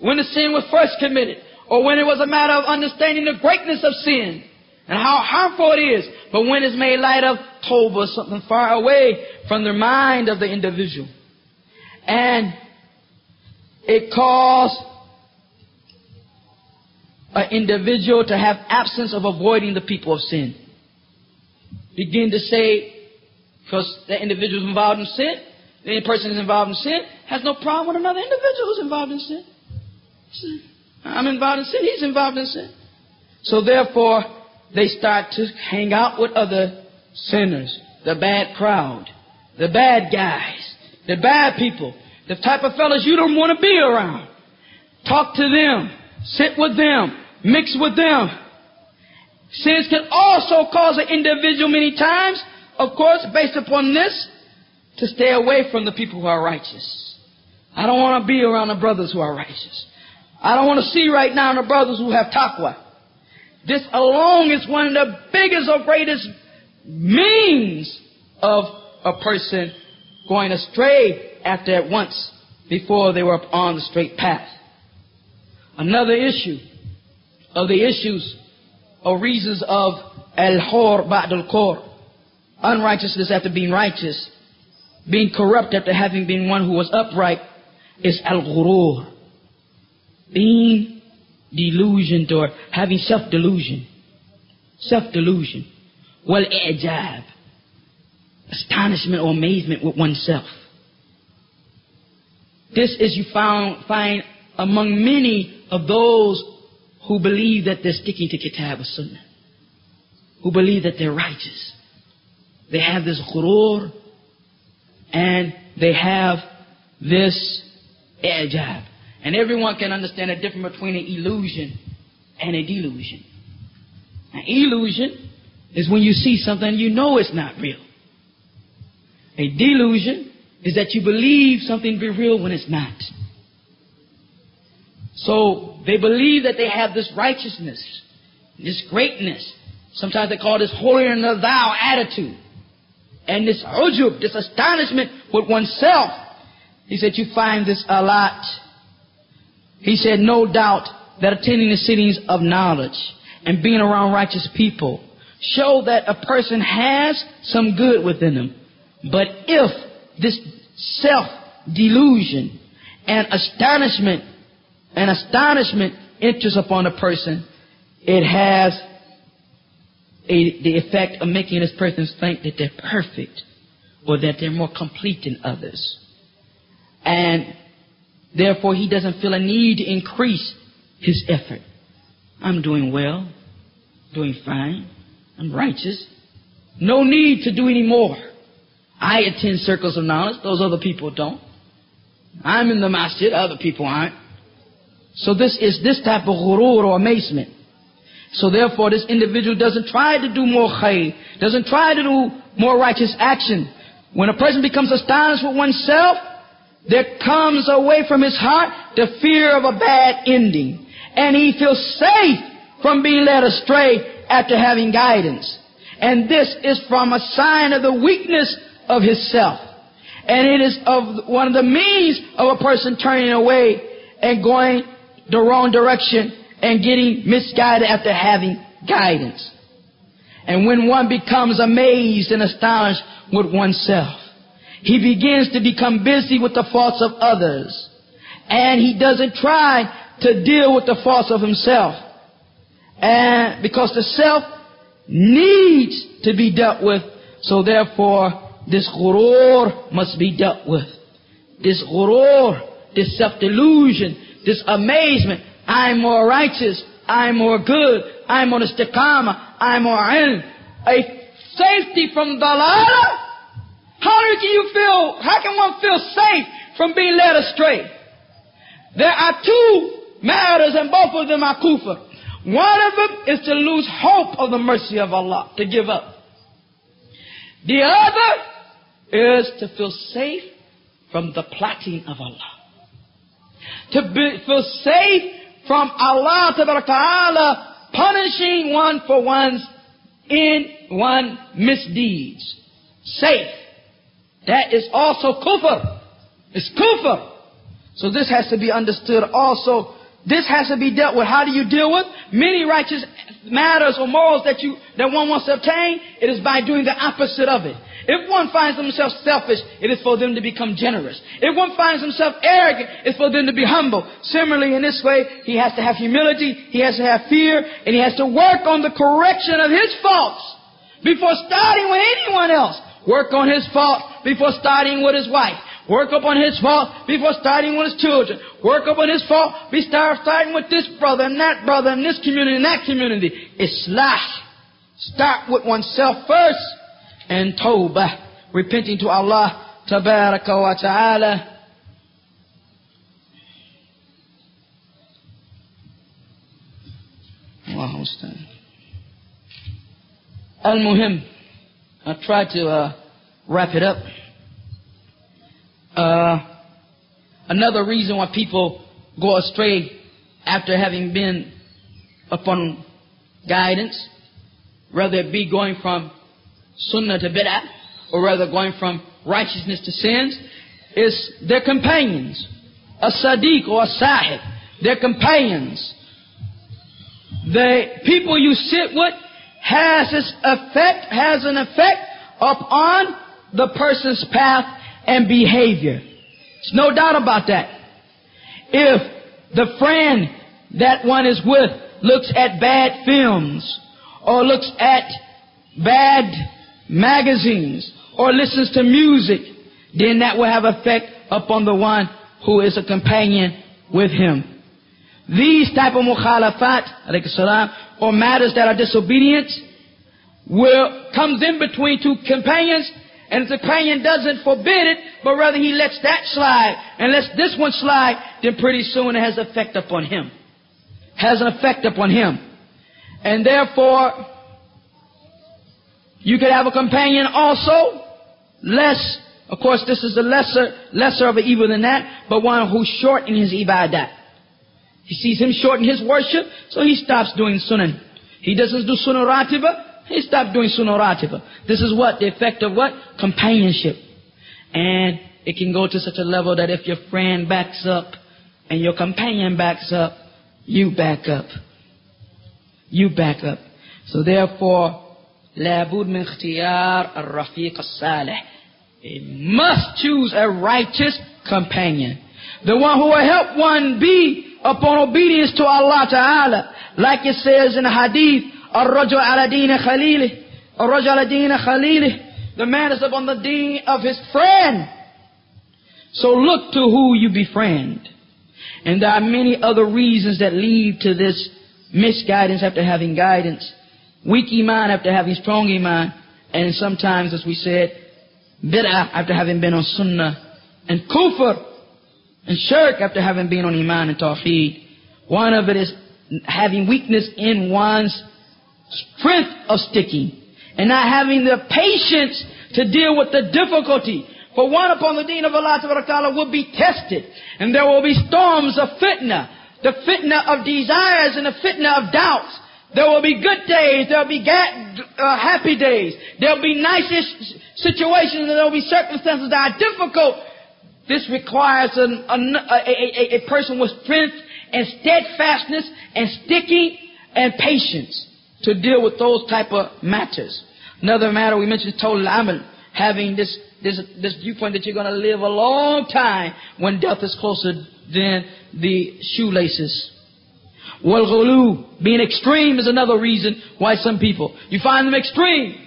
when the sin was first committed, or when it was a matter of understanding the greatness of sin and how harmful it is. But when it's made light of, Tawbah is something far away from the mind of the individual. And it caused an individual to have absence of avoiding the people of sin. Begin to say, because the individual is involved in sin, the person is involved in sin, has no problem with another individual who's involved in sin. I'm involved in sin, he's involved in sin. So therefore, they start to hang out with other sinners, the bad crowd, the bad guys, the bad people, the type of fellas you don't want to be around. Talk to them, sit with them, mix with them. Sins can also cause an individual many times, of course, based upon this, to stay away from the people who are righteous. I don't want to be around the brothers who are righteous. I don't want to see right now the brothers who have taqwa. This alone is one of the biggest or greatest means of a person going astray after at once before they were on the straight path. Another issue of the issues or reasons of al-khur ba'd al-khur, unrighteousness after being righteous, being corrupt after having been one who was upright, is al-ghurur, being delusioned or having self-delusion. Self-delusion. Wal-i'jab, astonishment or amazement with oneself. This is you find among many of those who believe that they're sticking to Kitab or Sunnah, who believe that they're righteous. They have this ghurur and they have this i'jab. And everyone can understand the difference between an illusion and a delusion. An illusion is when you see something you know it's not real. A delusion is that you believe something be real when it's not. So they believe that they have this righteousness, this greatness. Sometimes they call this holier than thou attitude. And this ujub, this astonishment with oneself. He said you find this a lot. He said no doubt that attending the sittings of knowledge and being around righteous people show that a person has some good within them. But if this self-delusion and astonishment enters upon a person, it has the effect of making this person think that they're perfect or that they're more complete than others. And therefore he doesn't feel a need to increase his effort. I'm doing well, doing fine, I'm righteous. No need to do any more. I attend circles of knowledge, those other people don't. I'm in the masjid, other people aren't. So this is this type of ghurur or amazement. So therefore this individual doesn't try to do more khayr, doesn't try to do more righteous action. When a person becomes astonished with oneself, there comes away from his heart the fear of a bad ending. And he feels safe from being led astray after having guidance. And this is from a sign of the weakness of his self. And it is of one of the means of a person turning away and going the wrong direction and getting misguided after having guidance. And when one becomes amazed and astonished with oneself, he begins to become busy with the faults of others. And he doesn't try to deal with the faults of himself. And because the self needs to be dealt with, so therefore this ghurur must be dealt with. This ghurur, this self-delusion, this amazement. I'm more righteous, I'm more good, I'm on istiqamah, I'm more ilm. A safety from dalalah. How can one feel safe from being led astray? There are two matters and both of them are kufr. One of them is to lose hope of the mercy of Allah, to give up. The other is to feel safe from the plotting of Allah. To feel safe from Allah Ta'ala punishing one for one's misdeeds. Safe. That is also kufr. It's kufr. So this has to be understood also. This has to be dealt with. How do you deal with many righteous matters or morals that one wants to obtain? It is by doing the opposite of it. If one finds himself selfish, it is for them to become generous. If one finds himself arrogant, it's for them to be humble. Similarly, in this way, he has to have humility, he has to have fear, and he has to work on the correction of his faults before starting with anyone else. Work on his fault before starting with his wife. Work up on his fault before starting with his children. Work up on his fault before starting with this brother and that brother and this community and that community. Islah. Start with oneself first. And tawbah. Repenting to Allah tabaraka wa ta'ala. Allahu Akbar. Al-Muhim. I'll try to wrap it up. Another reason why people go astray after having been upon guidance, whether it be going from sunnah to bid'ah, or rather going from righteousness to sins, is their companions. A sadiq or a sahib, their companions. The people you sit with has an effect upon the person's path and behavior. There's no doubt about that. If the friend that one is with looks at bad films, or looks at bad magazines, or listens to music, then that will have effect upon the one who is a companion with him. These type of mukhalafat, alayhi salam, or matters that are disobedience, comes in between two companions, and the companion doesn't forbid it, but rather he lets that slide and lets this one slide, then pretty soon it has an effect upon him. Has an effect upon him. And therefore, you could have a companion also, less, of course this is a lesser of an evil than that, but one who's short in his ibadat. He sees him short in his worship, so he stops doing sunnah. He doesn't do sunnah ratiba, he stopped doing sunnah ratiba. This is what? The effect of what? Companionship. And it can go to such a level that if your friend backs up and your companion backs up, you back up. You back up. So therefore, لا بد من اختيار الرفيق الصالح. It must choose a righteous companion. The one who will help one be upon obedience to Allah Ta'ala. Like it says in the hadith, الرجل على دين خليله. الرجل على دين خليله. The man is upon the deen of his friend. So look to who you befriend. And there are many other reasons that lead to this misguidance after having guidance. Weak iman after having strong iman. And sometimes, as we said, bid'ah after having been on sunnah. And kufr and shirk after having been on iman and tawheed. One of it is having weakness in one's strength of sticking. And not having the patience to deal with the difficulty. For one upon the deen of Allah Ta'ala will be tested. And there will be storms of fitna. The fitna of desires and the fitna of doubts. There will be good days. There will be happy days. There will be nice situations. And there will be circumstances that are difficult. This requires a person with strength and steadfastness and sticking and patience to deal with those type of matters. Another matter we mentioned is total amal. Having this viewpoint that you're going to live a long time when death is closer than the shoelaces. Wal-ghulu, being extreme is another reason why some people, you find them extreme.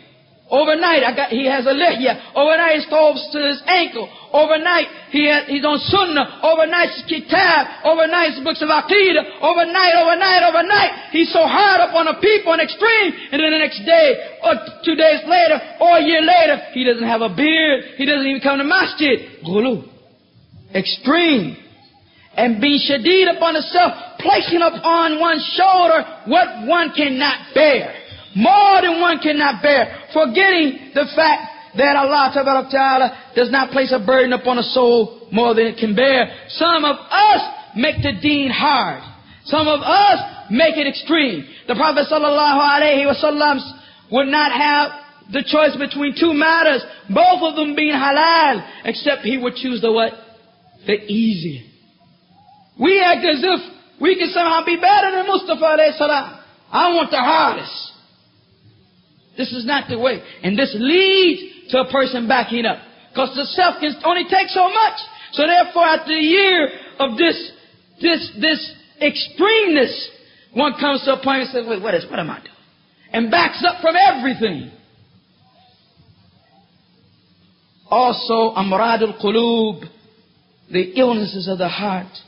Overnight, he has a lihya. Overnight, his clothes to his ankle. Overnight, he's on sunnah. Overnight, his kitab. Overnight, his books of aqidah. Overnight. He's so hard up on the people and extreme. And then the next day, or 2 days later, or a year later, he doesn't have a beard. He doesn't even come to masjid. Ghulu. Extreme. And being shadid upon himself, placing upon one's shoulder what one cannot bear. More than one cannot bear. Forgetting the fact that Allah Ta'ala does not place a burden upon a soul more than it can bear. Some of us make the deen hard. Some of us make it extreme. The Prophet ﷺ would not have the choice between two matters, both of them being halal, except he would choose the what? The easy. We act as if we can somehow be better than Mustafa alayhi salam. I want the hardest. This is not the way. And this leads to a person backing up. Because the self can only take so much. So therefore, after a year of this extremeness, one comes to a point and says, wait, what am I doing? And backs up from everything. Also, amradul qulub, the illnesses of the heart.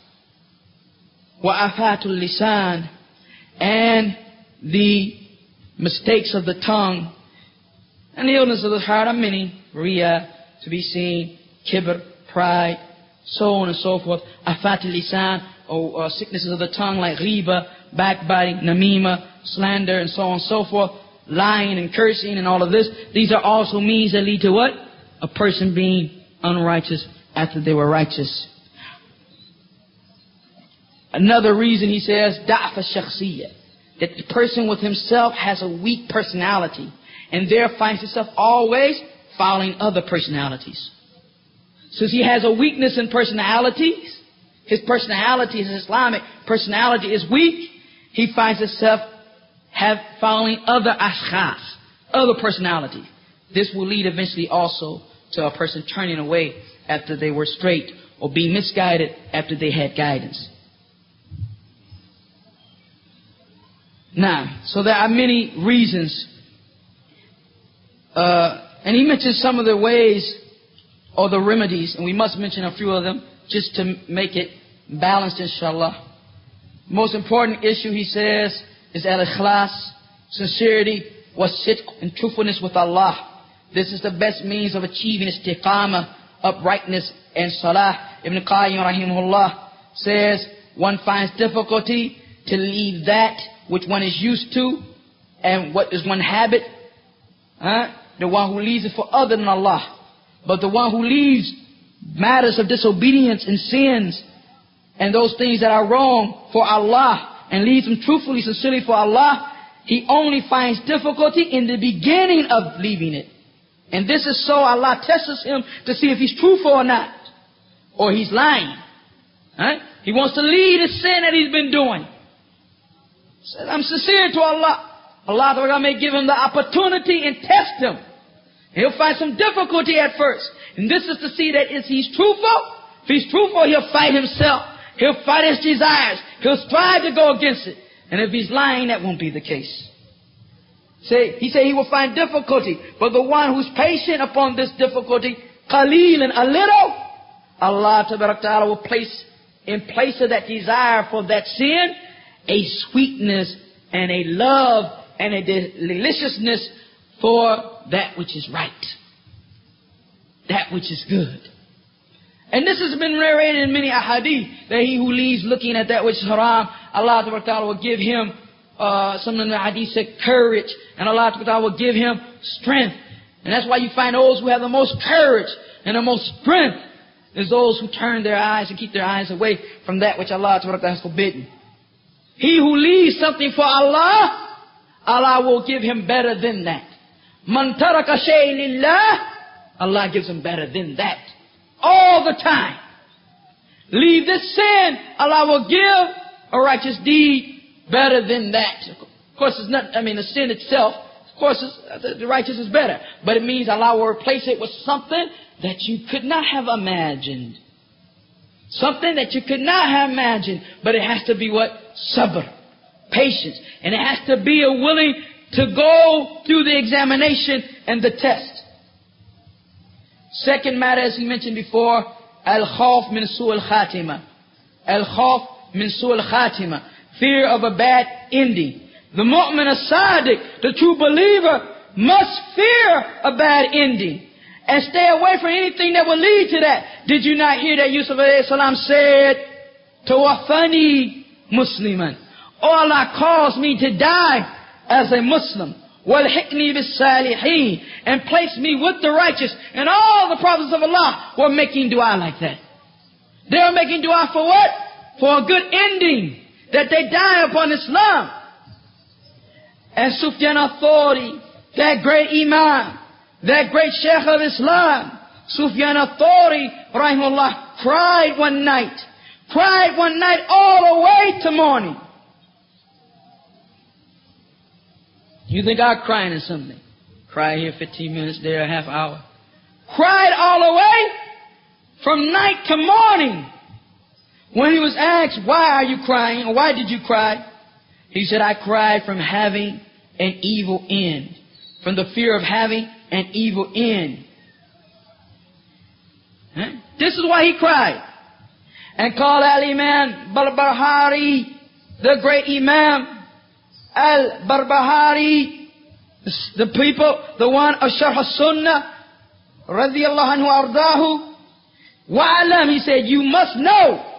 Wa afatul lisan, and the mistakes of the tongue. And the illness of the heart are many. Riya, to be seen, kibr, pride, so on and so forth. Afat al-lisan, or sicknesses of the tongue like ghiba, backbiting, namima, slander, and so on and so forth. Lying and cursing and all of this. These are also means that lead to what? A person being unrighteous after they were righteous. Another reason, he says, da'af al-shakhsiyya. That the person with himself has a weak personality and there finds himself always following other personalities. Since he has a weakness in personalities, his personality, his Islamic personality is weak, he finds himself following other ashkhas, other personalities. This will lead eventually also to a person turning away after they were straight or being misguided after they had guidance. Now, so there are many reasons. And he mentions some of the ways or the remedies, and we must mention a few of them just to make it balanced, inshallah. Most important issue, he says, is al-ikhlas, sincerity, was-sidq, and truthfulness with Allah. This is the best means of achieving istiqamah, uprightness, and salah. Ibn Qayyim raheemahuallaah says, one finds difficulty to leave that which one is used to, and what is one habit, the one who leaves it for other than Allah. But the one who leaves matters of disobedience and sins, and those things that are wrong for Allah, and leaves them truthfully, sincerely for Allah, he only finds difficulty in the beginning of leaving it. And this is so Allah tests him to see if he's truthful or not, or he's lying. He wants to leave the sin that he's been doing. Says, I'm sincere to Allah. Allah may give him the opportunity and test him. He'll find some difficulty at first. And this is to see that if he's truthful, he'll fight himself. He'll fight his desires. He'll strive to go against it. And if he's lying, that won't be the case. He said he will find difficulty. But the one who's patient upon this difficulty, qaleel and a little, Allah Ta'ala will place in place of that desire for that sin a sweetness and a love and a deliciousness for that which is right, that which is good. And this has been narrated in many ahadith, that he who leaves looking at that which is haram, Allah Ta'ala will give him, some of the hadith said, courage, and Allah Ta'ala will give him strength. And that's why you find those who have the most courage and the most strength is those who turn their eyes and keep their eyes away from that which Allah Ta'ala has forbidden. He who leaves something for Allah, Allah will give him better than that. Man taraka shay'an lillah, Allah gives him better than that. All the time. Leave this sin, Allah will give a righteous deed better than that. Of course, it's not, the sin itself, of course, the righteous is better. But it means Allah will replace it with something that you could not have imagined. Something that you could not have imagined. But it has to be what? Sabr. Patience. And it has to be a willing to go through the examination and the test. Second matter, as he mentioned before, al-khawf min su'al khatima. Al-khawf min su'al khatima. Fear of a bad ending. The mu'min as-sadiq, the true believer, must fear a bad ending. And stay away from anything that will lead to that. Did you not hear that Yusuf alayhi salam said, Tawaffani Musliman. Oh, Allah calls me to die as a Muslim. وَالْحِقْنِي بِالصَّالِحِينَ, and place me with the righteous. And all the prophets of Allah were making dua like that. They were making dua for what? For a good ending. That they die upon Islam. And Sufyan al-Thawri, that great Imam, that great Sheikh of Islam, Sufyan al-Thawri, rahimahullah, cried one night. Cried one night all the way to morning. You think I'm crying in something? Cry here 15 minutes, there a half hour. Cried all the way from night to morning. When he was asked, why are you crying? Or why did you cry? He said, I cried from having an evil end. From the fear of having an evil end. Huh? This is why he cried. And called Al-Imam Barbahari, the great Imam Al-Barbahari, the people, the one of Sharh al-Sunnah, radiyallahu anhu ardahu. Wa'alam, he said, you must know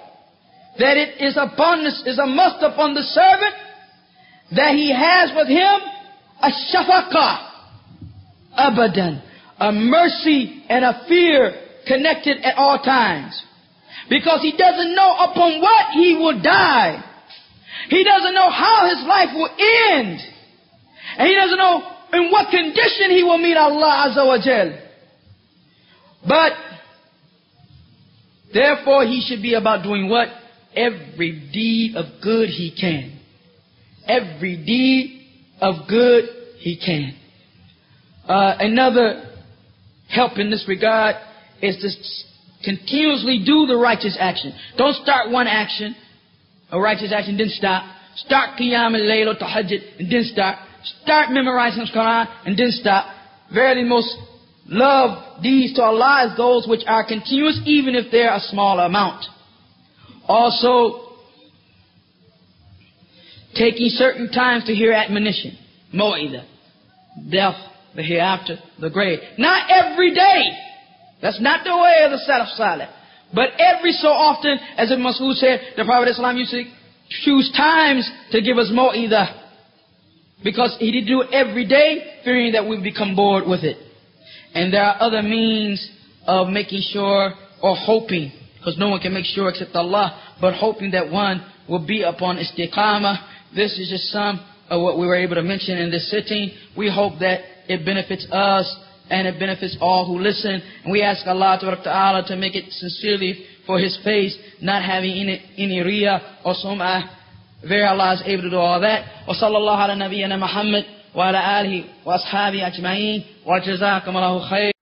that it is a must upon the servant that he has with him a shafaqah, abadan, a mercy and a fear connected at all times. Because he doesn't know upon what he will die. He doesn't know how his life will end. And he doesn't know in what condition he will meet Allah Azza wa Jal. But, therefore, he should be about doing what? Every deed of good he can. Every deed of good he can. Another help in this regard is to continuously do the righteous action. Don't start one action, a righteous action, then stop. Start Qiyam al-Layl or Tahajjud and then start. Start memorizing the Quran and then stop. Verily, most love deeds to Allah is those which are continuous, even if they're a small amount. Also, taking certain times to hear admonition, Mu'idah, death, the hereafter, the grave. Not every day. That's not the way of the Salaf Salih. But every so often, as Ibn Mas'ud said, the Prophet ﷺ used to choose times to give us Mu'idah. Because he did do it every day, fearing that we'd become bored with it. And there are other means of making sure, or hoping, because no one can make sure except Allah, but hoping that one will be upon istiqamah. This is just some of what we were able to mention in this sitting. We hope that it benefits us and it benefits all who listen. And we ask Allah Ta'ala to make it sincerely for His face, not having any riya or sum'ah. Very Allah is able to do all that. Wa sallallahu ala nabiyyina Muhammad wa ala alihi wa ashabi ajma'in wa jazakum Allahu khair.